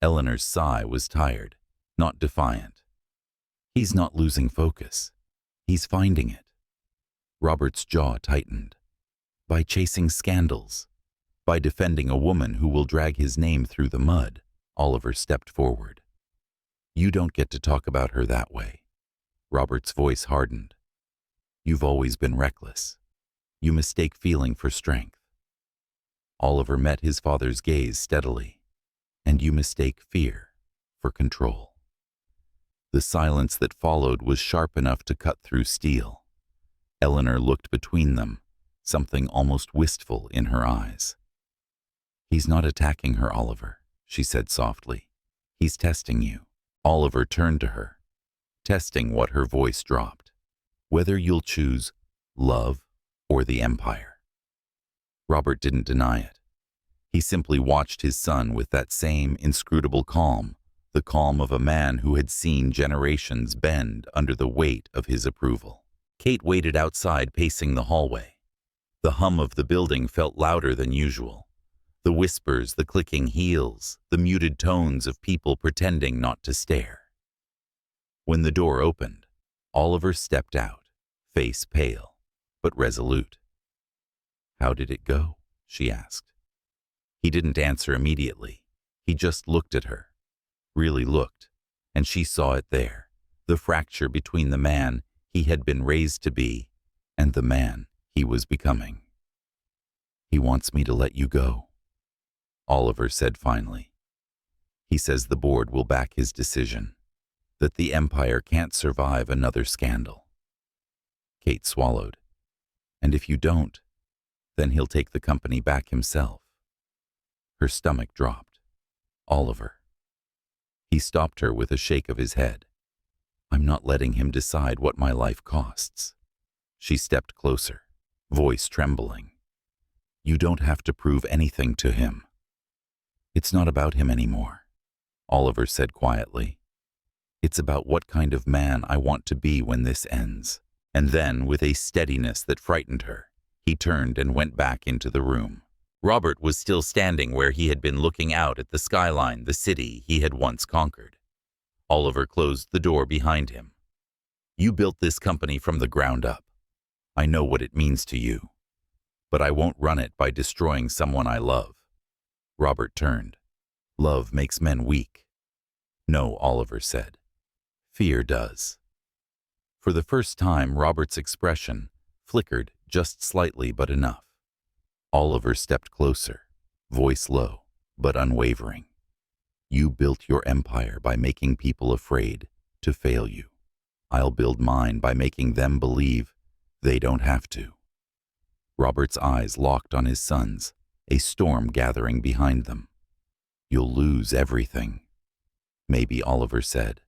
Eleanor's sigh was tired, not defiant. He's not losing focus. He's finding it. Robert's jaw tightened. By chasing scandals, by defending a woman who will drag his name through the mud, Oliver stepped forward. You don't get to talk about her that way. Robert's voice hardened. You've always been reckless. You mistake feeling for strength. Oliver met his father's gaze steadily. And you mistake fear for control. The silence that followed was sharp enough to cut through steel. Eleanor looked between them, something almost wistful in her eyes. He's not attacking her, Oliver, she said softly. He's testing you. Oliver turned to her, testing what her voice dropped. Whether you'll choose love or the empire. Robert didn't deny it. He simply watched his son with that same inscrutable calm, the calm of a man who had seen generations bend under the weight of his approval. Kate waited outside, pacing the hallway. The hum of the building felt louder than usual. The whispers, the clicking heels, the muted tones of people pretending not to stare. When the door opened, Oliver stepped out, face pale, but resolute. How did it go? She asked. He didn't answer immediately. He just looked at her, really looked, and she saw it there, the fracture between the man he had been raised to be and the man he was becoming. He wants me to let you go, Oliver said finally. He says the board will back his decision, that the empire can't survive another scandal. Kate swallowed. And if you don't, then he'll take the company back himself. Her stomach dropped. Oliver. He stopped her with a shake of his head. I'm not letting him decide what my life costs. She stepped closer, voice trembling. You don't have to prove anything to him. It's not about him anymore, Oliver said quietly. It's about what kind of man I want to be when this ends. And then, with a steadiness that frightened her, he turned and went back into the room. Robert was still standing where he had been, looking out at the skyline, the city he had once conquered. Oliver closed the door behind him. You built this company from the ground up. I know what it means to you. But I won't run it by destroying someone I love. Robert turned. Love makes men weak. No, Oliver said. Fear does. For the first time, Robert's expression flickered just slightly, but enough. Oliver stepped closer, voice low, but unwavering. You built your empire by making people afraid to fail you. I'll build mine by making them believe they don't have to. Robert's eyes locked on his son's, a storm gathering behind them. You'll lose everything, maybe, Oliver said,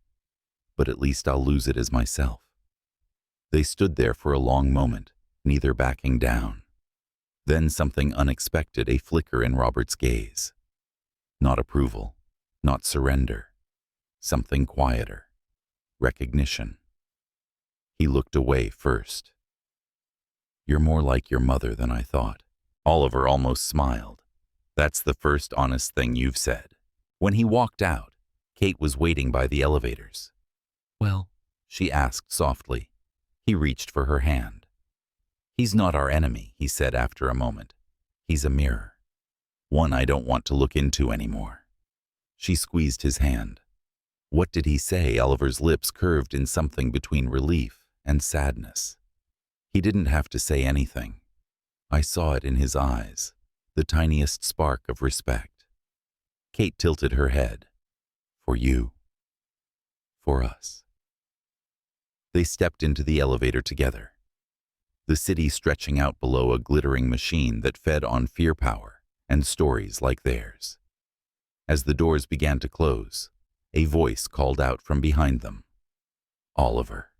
but at least I'll lose it as myself. They stood there for a long moment, neither backing down. Then something unexpected, a flicker in Robert's gaze. Not approval, not surrender. Something quieter. Recognition. He looked away first. You're more like your mother than I thought. Oliver almost smiled. That's the first honest thing you've said. When he walked out, Kate was waiting by the elevators. Well, she asked softly. He reached for her hand. He's not our enemy, he said after a moment. He's a mirror. One I don't want to look into anymore. She squeezed his hand. What did he say? Oliver's lips curved in something between relief and sadness. He didn't have to say anything. I saw it in his eyes, the tiniest spark of respect. Kate tilted her head. For you. for us. They stepped into the elevator together, the city stretching out below a glittering machine that fed on fear power and stories like theirs. As the doors began to close, a voice called out from behind them. Oliver.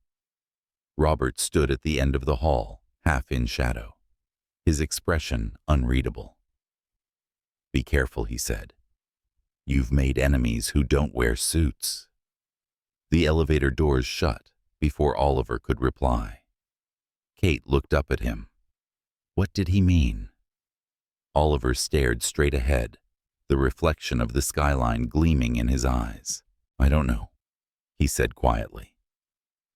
Robert stood at the end of the hall, half in shadow, his expression unreadable. Be careful, he said. You've made enemies who don't wear suits. The elevator doors shut before Oliver could reply. Kate looked up at him. What did he mean? Oliver stared straight ahead, the reflection of the skyline gleaming in his eyes. I don't know, he said quietly.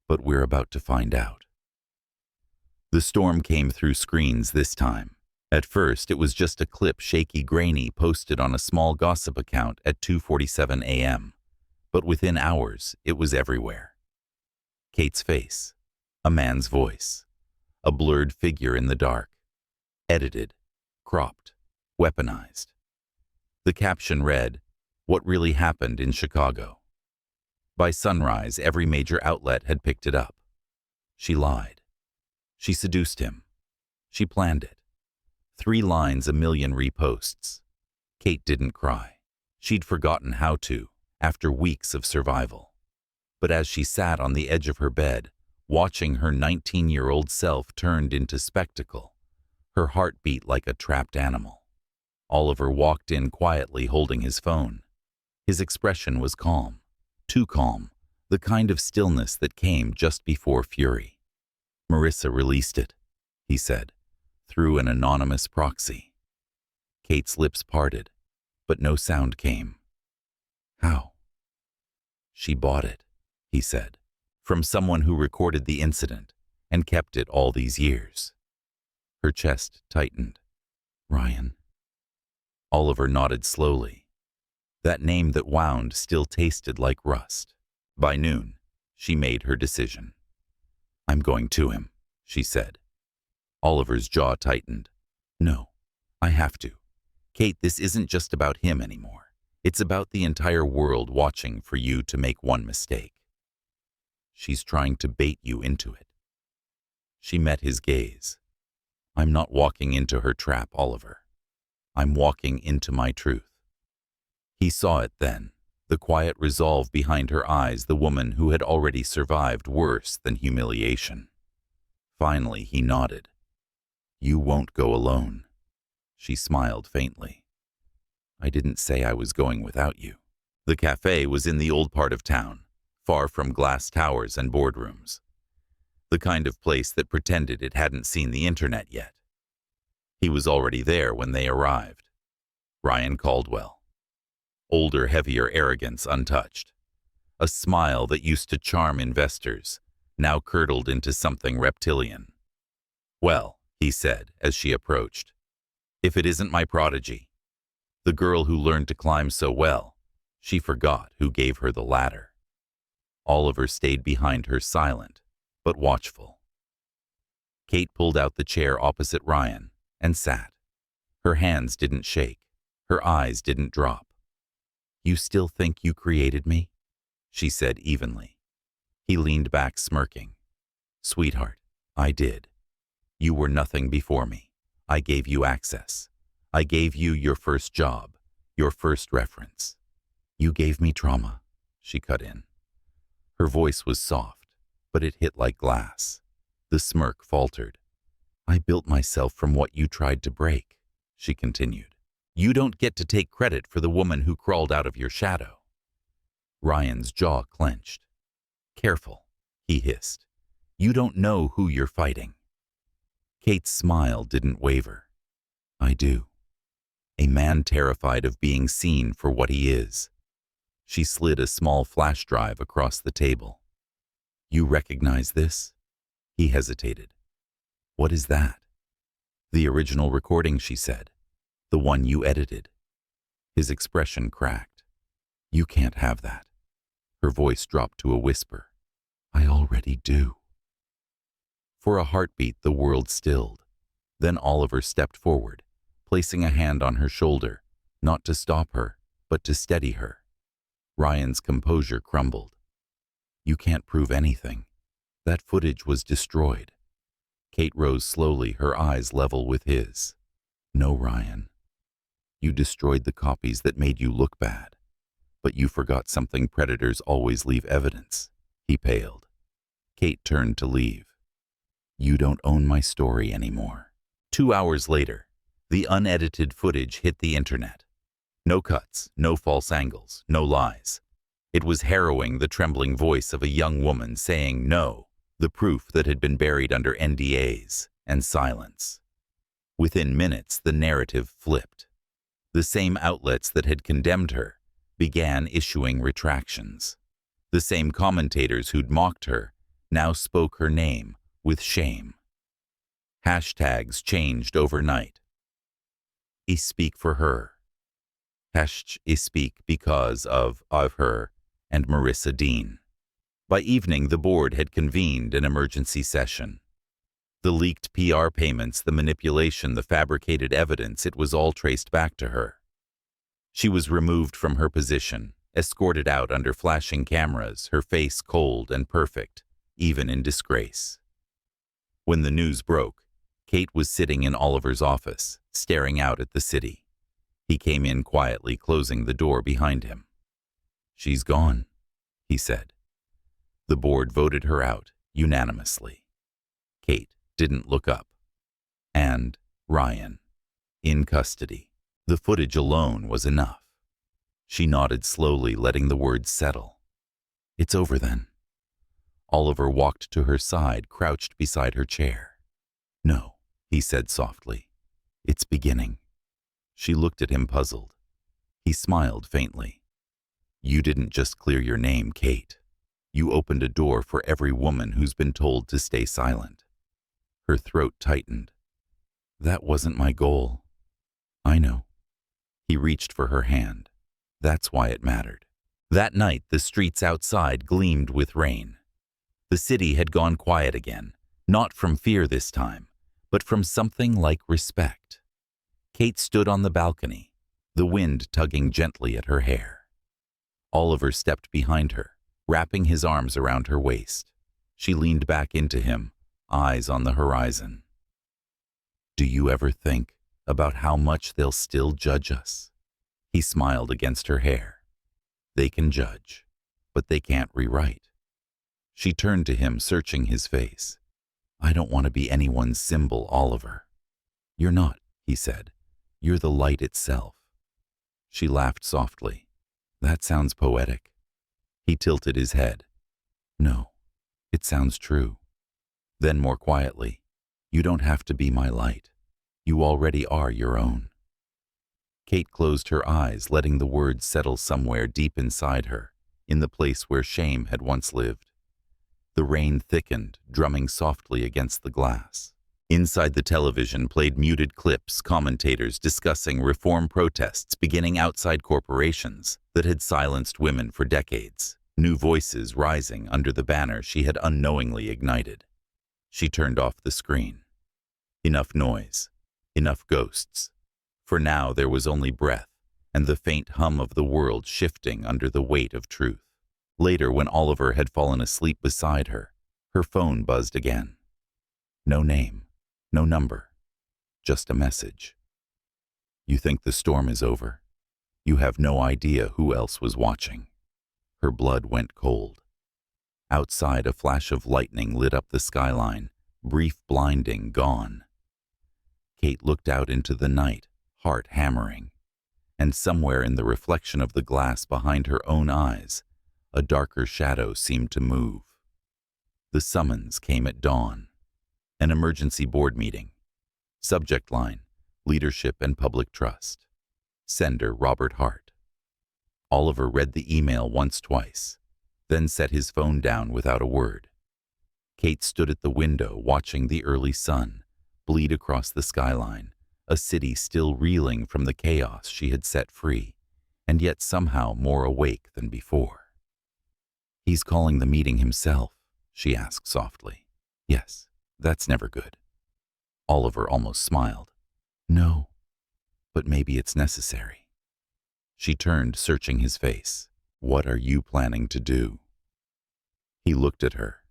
But we're about to find out. The storm came through screens this time. At first, it was just a clip Shaky Graney posted on a small gossip account at 2:47 a.m. But within hours, it was everywhere. Kate's face, a man's voice, a blurred figure in the dark, edited, cropped, weaponized. The caption read, "What really happened in Chicago?" By sunrise, every major outlet had picked it up. She lied. She seduced him. She planned it. 3 lines, 1,000,000 reposts. Kate didn't cry. She'd forgotten how to, after weeks of survival. But as she sat on the edge of her bed, watching her 19-year-old self turned into spectacle, her heart beat like a trapped animal. Oliver walked in quietly holding his phone. His expression was calm. Too calm, the kind of stillness that came just before fury. Marissa released it, he said, through an anonymous proxy. Kate's lips parted, but no sound came. How? She bought it, he said, from someone who recorded the incident and kept it all these years. Her chest tightened. Ryan. Oliver nodded slowly. That name that wound still tasted like rust. By noon, she made her decision. I'm going to him, she said. Oliver's jaw tightened. No, I have to. Kate, this isn't just about him anymore. It's about the entire world watching for you to make one mistake. She's trying to bait you into it. She met his gaze. I'm not walking into her trap, Oliver. I'm walking into my truth. He saw it then, the quiet resolve behind her eyes, the woman who had already survived worse than humiliation. Finally, he nodded. You won't go alone. She smiled faintly. I didn't say I was going without you. The cafe was in the old part of town, far from glass towers and boardrooms. The kind of place that pretended it hadn't seen the internet yet. He was already there when they arrived. Ryan Caldwell. Older, heavier arrogance untouched. A smile that used to charm investors, now curdled into something reptilian. Well, he said as she approached, if it isn't my prodigy, the girl who learned to climb so well, she forgot who gave her the ladder. Oliver stayed behind her, silent but watchful. Kate pulled out the chair opposite Ryan and sat. Her hands didn't shake. Her eyes didn't drop. You still think you created me? She said evenly. He leaned back, smirking. Sweetheart, I did. You were nothing before me. I gave you access. I gave you your first job, your first reference. You gave me trauma, she cut in. Her voice was soft, but it hit like glass. The smirk faltered. I built myself from what you tried to break, she continued. You don't get to take credit for the woman who crawled out of your shadow. Ryan's jaw clenched. Careful, he hissed. You don't know who you're fighting. Kate's smile didn't waver. I do. A man terrified of being seen for what he is. She slid a small flash drive across the table. You recognize this? He hesitated. What is that? The original recording, she said. The one you edited. His expression cracked. You can't have that. Her voice dropped to a whisper. I already do. For a heartbeat, the world stilled. Then Oliver stepped forward, placing a hand on her shoulder, not to stop her, but to steady her. Ryan's composure crumbled. You can't prove anything. That footage was destroyed. Kate rose slowly, her eyes level with his. No, Ryan. You destroyed the copies that made you look bad. But you forgot something: predators always leave evidence. He paled. Kate turned to leave. You don't own my story anymore. 2 hours later, the unedited footage hit the internet. No cuts, no false angles, no lies. It was harrowing, the trembling voice of a young woman saying no, the proof that had been buried under NDAs and silence. Within minutes, the narrative flipped. The same outlets that had condemned her began issuing retractions. The same commentators who'd mocked her now spoke her name with shame. Hashtags changed overnight. I speak for her. Hash I speak because of her and Marissa Dean. By evening, the board had convened an emergency session. The leaked PR payments, the manipulation, the fabricated evidence, it was all traced back to her. She was removed from her position, escorted out under flashing cameras, her face cold and perfect, even in disgrace. When the news broke, Kate was sitting in Oliver's office, staring out at the city. He came in quietly, closing the door behind him. She's gone, he said. The board voted her out unanimously. Kate didn't look up. And Ryan, in custody. The footage alone was enough. She nodded slowly, letting the words settle. It's over then. Oliver walked to her side, crouched beside her chair. No, he said softly. It's beginning. She looked at him, puzzled. He smiled faintly. You didn't just clear your name, Kate. You opened a door for every woman who's been told to stay silent. Her throat tightened. That wasn't my goal. I know. He reached for her hand. That's why it mattered. That night, the streets outside gleamed with rain. The city had gone quiet again, not from fear this time, but from something like respect. Kate stood on the balcony, the wind tugging gently at her hair. Oliver stepped behind her, wrapping his arms around her waist. She leaned back into him, eyes on the horizon. Do you ever think about how much they'll still judge us? He smiled against her hair. They can judge, but they can't rewrite. She turned to him, searching his face. I don't want to be anyone's symbol, Oliver. You're not, he said. You're the light itself. She laughed softly. That sounds poetic. He tilted his head. No, it sounds true. Then more quietly, you don't have to be my light. You already are your own. Kate closed her eyes, letting the words settle somewhere deep inside her, in the place where shame had once lived. The rain thickened, drumming softly against the glass. Inside the television played muted clips, commentators discussing reform protests beginning outside corporations that had silenced women for decades, new voices rising under the banner she had unknowingly ignited. She turned off the screen. Enough noise, enough ghosts. For now there was only breath and the faint hum of the world shifting under the weight of truth. Later, when Oliver had fallen asleep beside her, her phone buzzed again. No name, no number, just a message. You think the storm is over? You have no idea who else was watching. Her blood went cold. Outside, a flash of lightning lit up the skyline, brief, blinding, gone. Kate looked out into the night, heart hammering, and somewhere in the reflection of the glass behind her own eyes, a darker shadow seemed to move. The summons came at dawn. An emergency board meeting. Subject line, leadership and public trust. Sender, Robert Hart. Oliver read the email once, twice, then set his phone down without a word. Kate stood at the window, watching the early sun bleed across the skyline, a city still reeling from the chaos she had set free, and yet somehow more awake than before. He's calling the meeting himself, she asked softly. Yes, that's never good. Oliver almost smiled. No, but maybe it's necessary. She turned, searching his face. What are you planning to do? He looked at her,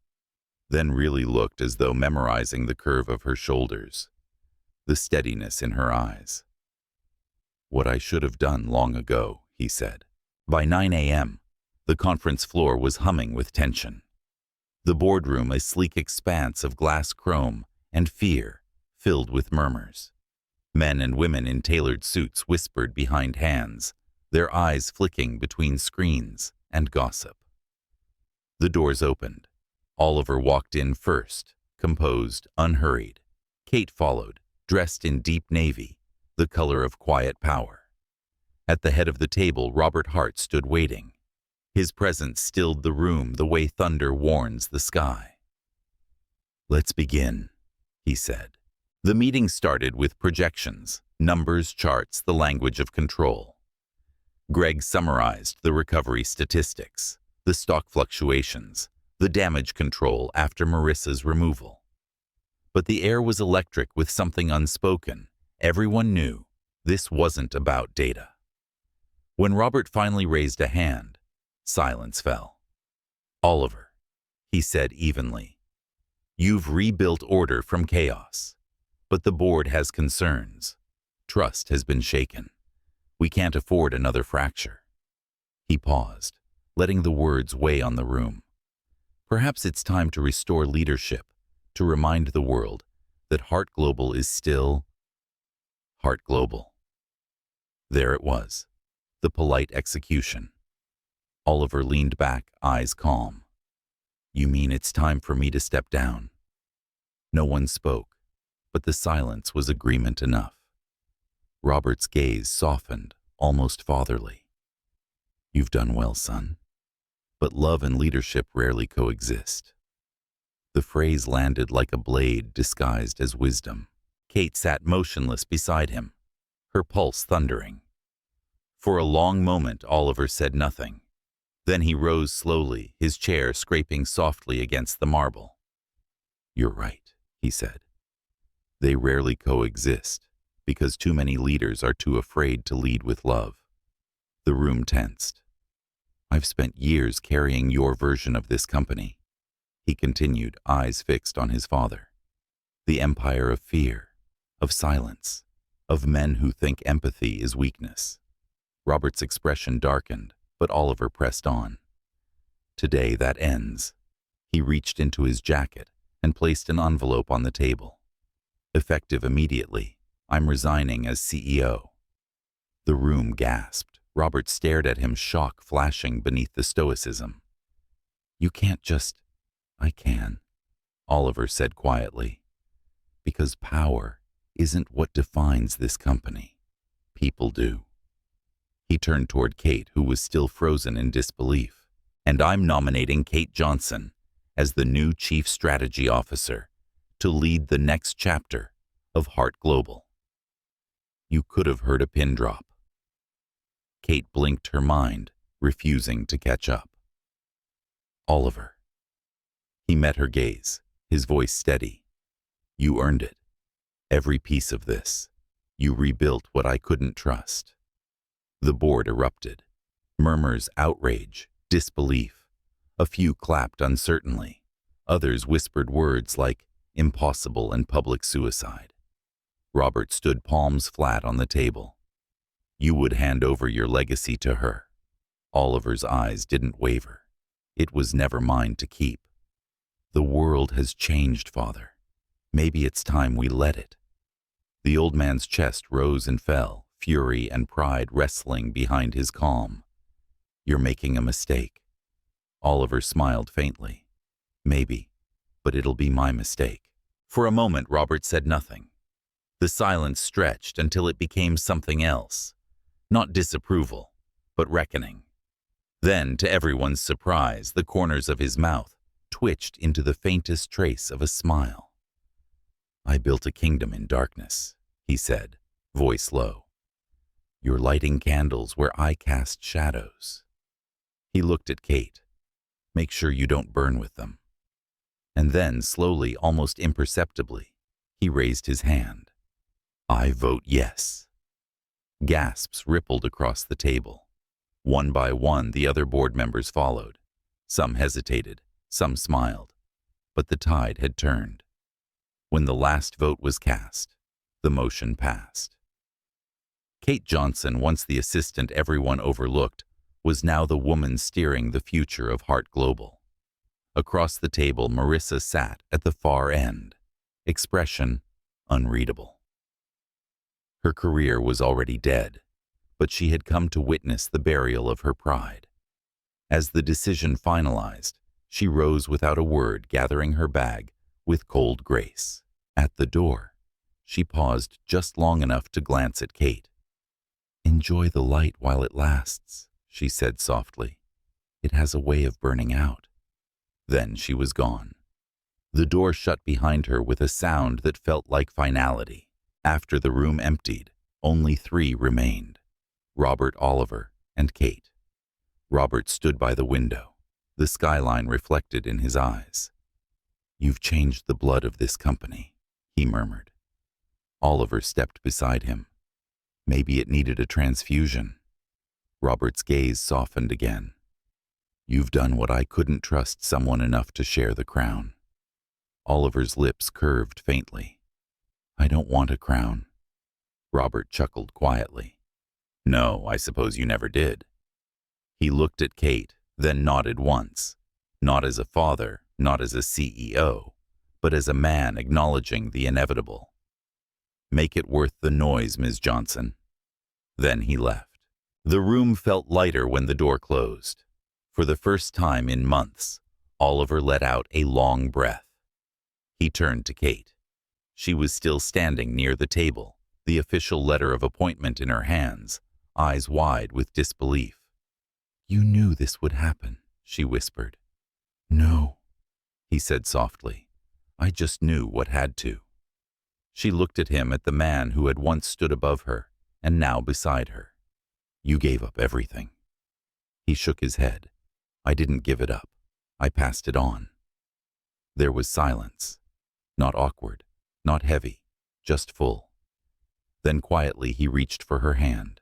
then really looked as though memorizing the curve of her shoulders, the steadiness in her eyes. "What I should have done long ago," he said. By 9 a.m., the conference floor was humming with tension. The boardroom a sleek expanse of glass chrome and fear filled with murmurs. Men and women in tailored suits whispered behind hands, their eyes flicking between screens and gossip. The doors opened. Oliver walked in first, composed, unhurried. Kate followed, dressed in deep navy, the color of quiet power. At the head of the table, Robert Hart stood waiting. His presence stilled the room the way thunder warns the sky. "Let's begin," he said. The meeting started with projections, numbers, charts, the language of control. Greg summarized the recovery statistics, the stock fluctuations, the damage control after Marissa's removal. But the air was electric with something unspoken. Everyone knew this wasn't about data. When Robert finally raised a hand, silence fell. "Oliver," he said evenly, "you've rebuilt order from chaos. But the board has concerns. Trust has been shaken. We can't afford another fracture." He paused, letting the words weigh on the room. Perhaps it's time to restore leadership, to remind the world that Hart Global is still Hart Global. There it was, the polite execution. Oliver leaned back, eyes calm. "You mean it's time for me to step down?" No one spoke, but the silence was agreement enough. Robert's gaze softened, almost fatherly. "You've done well, son. But love and leadership rarely coexist." The phrase landed like a blade disguised as wisdom. Kate sat motionless beside him, her pulse thundering. For a long moment, Oliver said nothing. Then he rose slowly, his chair scraping softly against the marble. "You're right," he said. "They rarely coexist, because too many leaders are too afraid to lead with love." The room tensed. "I've spent years carrying your version of this company," he continued, eyes fixed on his father. "The empire of fear, of silence, of men who think empathy is weakness." Robert's expression darkened, but Oliver pressed on. "Today that ends." He reached into his jacket and placed an envelope on the table. "Effective immediately, I'm resigning as CEO." The room gasped. Robert stared at him, shock flashing beneath the stoicism. "You can't just—" "I can," Oliver said quietly. "Because power isn't what defines this company. People do." He turned toward Kate, who was still frozen in disbelief. "And I'm nominating Kate Johnson as the new Chief Strategy Officer to lead the next chapter of Hart Global." You could have heard a pin drop. Kate blinked her mind, refusing to catch up. "Oliver." He met her gaze, his voice steady. "You earned it. Every piece of this. You rebuilt what I couldn't trust." The board erupted. Murmurs, outrage, disbelief. A few clapped uncertainly. Others whispered words like impossible and public suicide. Robert stood palms flat on the table. "You would hand over your legacy to her." Oliver's eyes didn't waver. "It was never mine to keep." "The world has changed, Father. Maybe it's time we let it." The old man's chest rose and fell, fury and pride wrestling behind his calm. "You're making a mistake." Oliver smiled faintly. "Maybe, but it'll be my mistake." For a moment, Robert said nothing. The silence stretched until it became something else. Not disapproval, but reckoning. Then, to everyone's surprise, the corners of his mouth twitched into the faintest trace of a smile. "I built a kingdom in darkness," he said, voice low. "You're lighting candles where I cast shadows." He looked at Kate. "Make sure you don't burn with them." And then, slowly, almost imperceptibly, he raised his hand. "I vote yes." Gasps rippled across the table. One by one, the other board members followed. Some hesitated, Some smiled, but the tide had turned. When the last vote was cast, the motion passed. Kate Johnson, once the assistant everyone overlooked, was now the woman steering the future of Heart Global. Across the table, Marissa sat at the far end, expression unreadable. Her career was already dead, but she had come to witness the burial of her pride. As the decision finalized, she rose without a word, gathering her bag with cold grace. At the door, she paused just long enough to glance at Kate. "Enjoy the light while it lasts," she said softly. "It has a way of burning out." Then she was gone. The door shut behind her with a sound that felt like finality. After the room emptied, only three remained: Robert, Oliver, and Kate. Robert stood by the window, the skyline reflected in his eyes. "You've changed the blood of this company," he murmured. Oliver stepped beside him. "Maybe it needed a transfusion." Robert's gaze softened again. "You've done what I couldn't trust someone enough to share the crown." Oliver's lips curved faintly. "I don't want a crown." Robert chuckled quietly. "No, I suppose you never did." He looked at Kate, then nodded once, not as a father, not as a CEO, but as a man acknowledging the inevitable. "Make it worth the noise, Ms. Johnson." Then he left. The room felt lighter when the door closed. For the first time in months, Oliver let out a long breath. He turned to Kate. She was still standing near the table, the official letter of appointment in her hands, eyes wide with disbelief. "You knew this would happen," she whispered. "No," he said softly. "I just knew what had to." She looked at him, at the man who had once stood above her and now beside her. "You gave up everything." He shook his head. "I didn't give it up. I passed it on." There was silence. Not awkward, not heavy, just full. Then quietly he reached for her hand.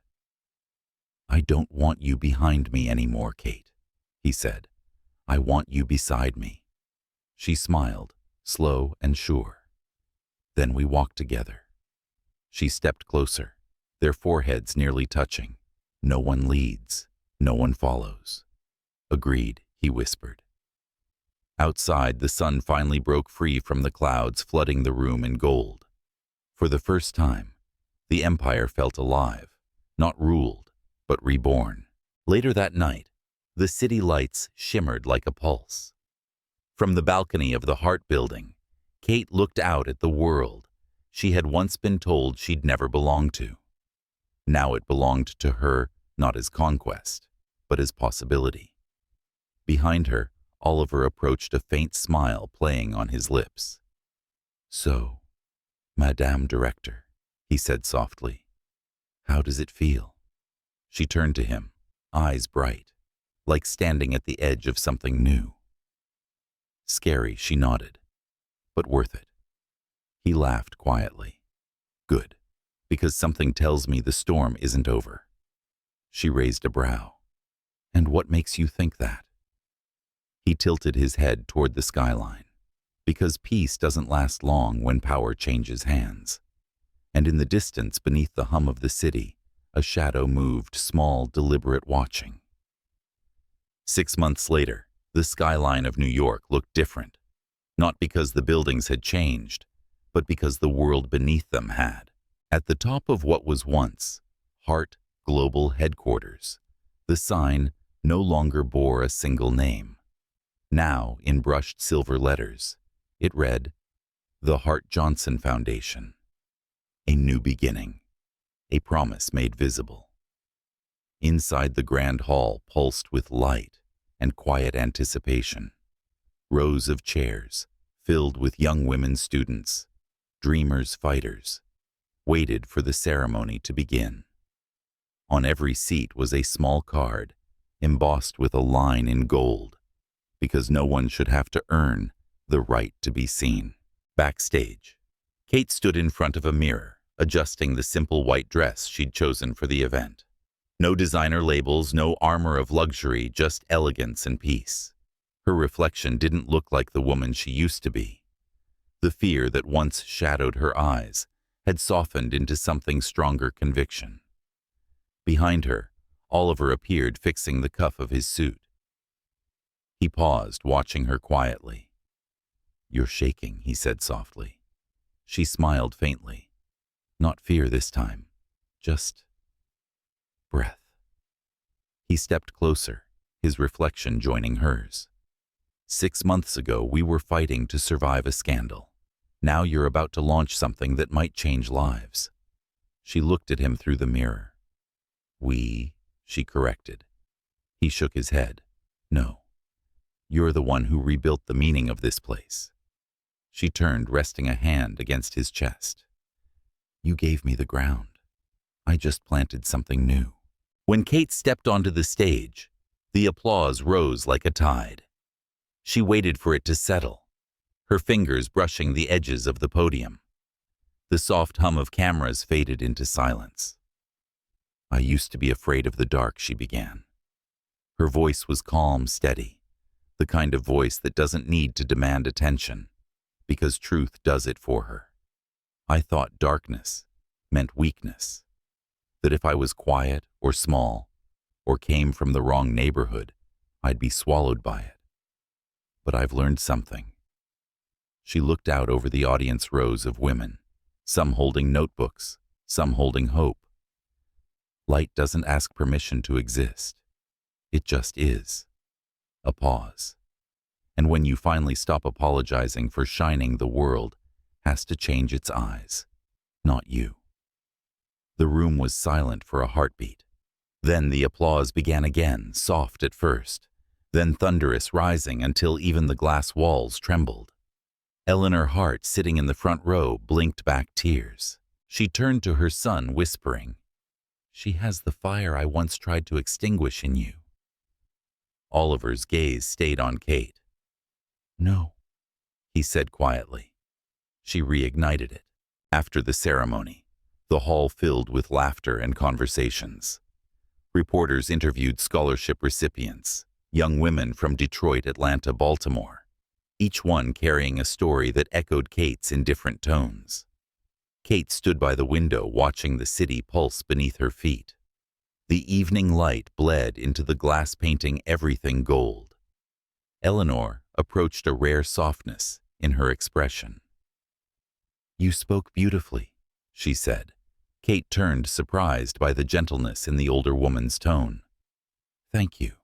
"I don't want you behind me anymore, Kate," he said. "I want you beside me." She smiled, slow and sure. Then we walked together. She stepped closer, their foreheads nearly touching. "No one leads, no one follows." "Agreed," he whispered. Outside, the sun finally broke free from the clouds, flooding the room in gold. For the first time, the empire felt alive, not ruled, but reborn. Later that night, the city lights shimmered like a pulse. From the balcony of the Hart Building, Kate looked out at the world she had once been told she'd never belong to. Now it belonged to her not as conquest, but as possibility. Behind her, Oliver approached, a faint smile playing on his lips. "So, Madame Director," he said softly, "how does it feel?" She turned to him, eyes bright, like standing at the edge of something new. "Scary," she nodded, "but worth it." He laughed quietly. "Good, because something tells me the storm isn't over." She raised a brow. "And what makes you think that?" He tilted his head toward the skyline. "Because peace doesn't last long when power changes hands." And in the distance, beneath the hum of the city, a shadow moved, small, deliberate, watching. 6 months later, the skyline of New York looked different, not because the buildings had changed, but because the world beneath them had. At the top of what was once Hart Global Headquarters, the sign no longer bore a single name. Now, in brushed silver letters, it read, "The Hart Johnson Foundation." A new beginning, a promise made visible. Inside, the grand hall pulsed with light and quiet anticipation. Rows of chairs, filled with young women students, dreamers, fighters, waited for the ceremony to begin. On every seat was a small card, embossed with a line in gold, because no one should have to earn the right to be seen. Backstage, Kate stood in front of a mirror, adjusting the simple white dress she'd chosen for the event. No designer labels, no armor of luxury, just elegance and peace. Her reflection didn't look like the woman she used to be. The fear that once shadowed her eyes had softened into something stronger conviction. Behind her, Oliver appeared, fixing the cuff of his suit. He paused, watching her quietly. "You're shaking," he said softly. She smiled faintly. Not fear this time, just breath. He stepped closer, his reflection joining hers. 6 months ago, we were fighting to survive a scandal. Now you're about to launch something that might change lives. She looked at him through the mirror. "We," she corrected. He shook his head. "No. You're the one who rebuilt the meaning of this place." She turned, resting a hand against his chest. "You gave me the ground. I just planted something new." When Kate stepped onto the stage, the applause rose like a tide. She waited for it to settle, her fingers brushing the edges of the podium. The soft hum of cameras faded into silence. "I used to be afraid of the dark," she began. Her voice was calm, steady, the kind of voice that doesn't need to demand attention, because truth does it for her. "I thought darkness meant weakness, that if I was quiet or small, or came from the wrong neighborhood, I'd be swallowed by it. But I've learned something." She looked out over the audience rows of women, some holding notebooks, some holding hope. Light doesn't ask permission to exist. It just is. A pause. And when you finally stop apologizing for shining, the world has to change its eyes, not you. The room was silent for a heartbeat. Then the applause began again, soft at first, then thunderous, rising until even the glass walls trembled. Eleanor Hart, sitting in the front row, blinked back tears. She turned to her son, whispering, "She has the fire I once tried to extinguish in you." Oliver's gaze stayed on Kate. "No," he said quietly. She reignited it. After the ceremony, the hall filled with laughter and conversations. Reporters interviewed scholarship recipients, young women from Detroit, Atlanta, Baltimore, each one carrying a story that echoed Kate's in different tones. Kate stood by the window, watching the city pulse beneath her feet. The evening light bled into the glass, painting everything gold. Eleanor approached a rare softness in her expression. "You spoke beautifully," she said. Kate turned, surprised by the gentleness in the older woman's tone. "Thank you."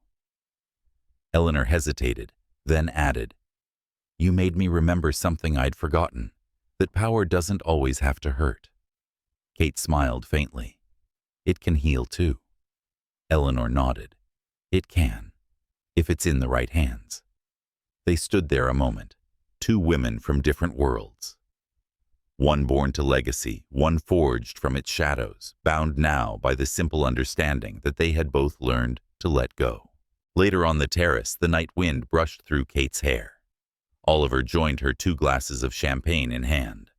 Eleanor hesitated, then added, "You made me remember something I'd forgotten, that power doesn't always have to hurt." Kate smiled faintly. "It can heal too." Eleanor nodded. "It can, if it's in the right hands." They stood there a moment, two women from different worlds. One born to legacy, one forged from its shadows, bound now by the simple understanding that they had both learned to let go. Later on the terrace, the night wind brushed through Kate's hair. Oliver joined her, 2 glasses of champagne in hand.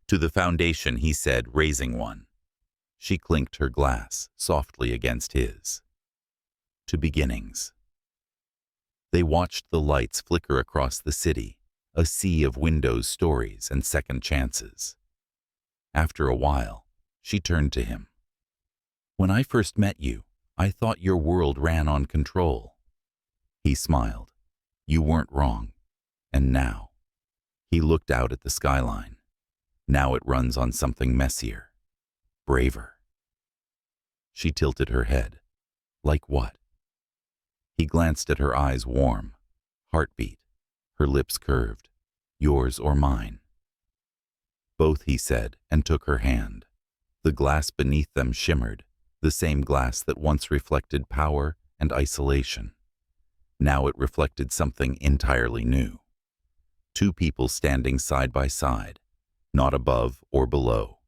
"To the foundation," he said, raising one. She clinked her glass softly against his. "To beginnings." They watched the lights flicker across the city, a sea of windows, stories, and second chances. After a while, she turned to him. "When I first met you, I thought your world ran on control." He smiled. "You weren't wrong. And now," he looked out at the skyline, "now it runs on something messier, braver." She tilted her head. "Like what?" He glanced at her eyes, warm, heartbeat, her lips curved. "Yours or mine?" "Both," he said, and took her hand. The glass beneath them shimmered, the same glass that once reflected power and isolation. Now it reflected something entirely new. 2 people standing side by side, not above or below,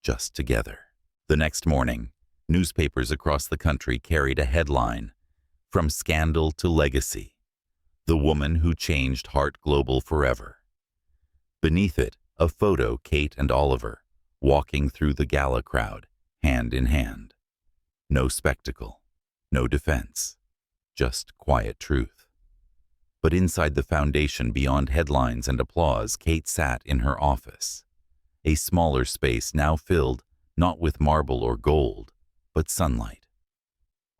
just together. The next morning, newspapers across the country carried a headline, "From Scandal to Legacy. The Woman Who Changed Hart Global Forever." Beneath it, a photo, Kate and Oliver, walking through the gala crowd, hand in hand. No spectacle, no defense, just quiet truth. But inside the foundation, beyond headlines and applause, Kate sat in her office. A smaller space now filled not with marble or gold, but sunlight.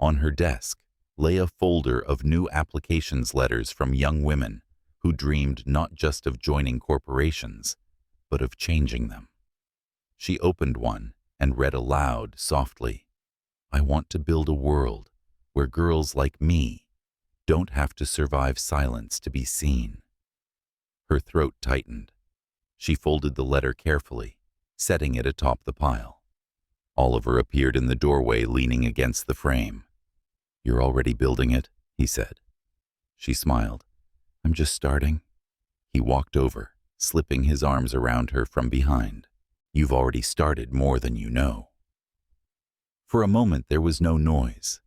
On her desk lay a folder of new applications letters from young women who dreamed not just of joining corporations, but of changing them. She opened one and read aloud softly, "I want to build a world where girls like me don't have to survive silence to be seen." Her throat tightened. She folded the letter carefully, setting it atop the pile. Oliver appeared in the doorway, leaning against the frame. "You're already building it," he said. She smiled. "I'm just starting." He walked over, slipping his arms around her from behind. "You've already started more than you know." For a moment there was no noise,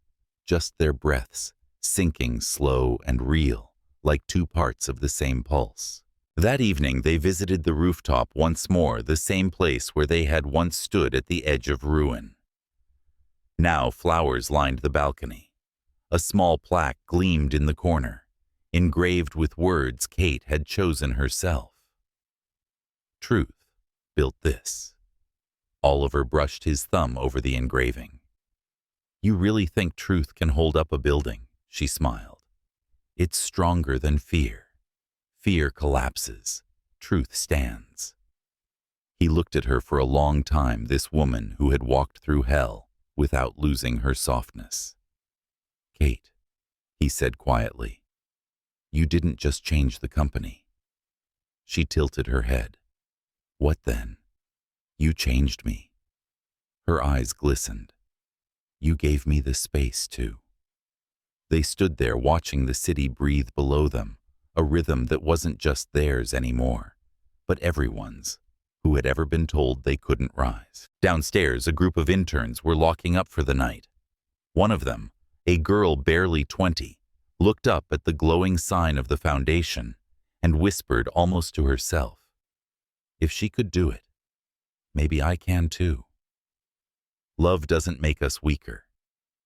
just their breaths, sinking slow and real, like two parts of the same pulse. That evening they visited the rooftop once more, the same place where they had once stood at the edge of ruin. Now flowers lined the balcony. A small plaque gleamed in the corner, engraved with words Kate had chosen herself. "Truth built this." Oliver brushed his thumb over the engraving. "You really think truth can hold up a building?" She smiled. "It's stronger than fear. Fear collapses. Truth stands." He looked at her for a long time, this woman who had walked through hell without losing her softness. "Kate," he said quietly, "you didn't just change the company." She tilted her head. "What then?" "You changed me." Her eyes glistened. "You gave me the space to." They stood there watching the city breathe below them, a rhythm that wasn't just theirs anymore, but everyone's, who had ever been told they couldn't rise. Downstairs, a group of interns were locking up for the night. One of them, a girl barely 20, looked up at the glowing sign of the foundation and whispered almost to herself, "If she could do it, maybe I can too." Love doesn't make us weaker.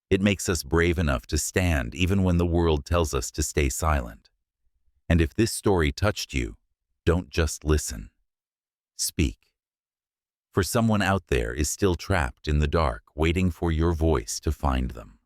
It makes us brave enough to stand even when the world tells us to stay silent. And if this story touched you, don't just listen. Speak. For someone out there is still trapped in the dark, waiting for your voice to find them.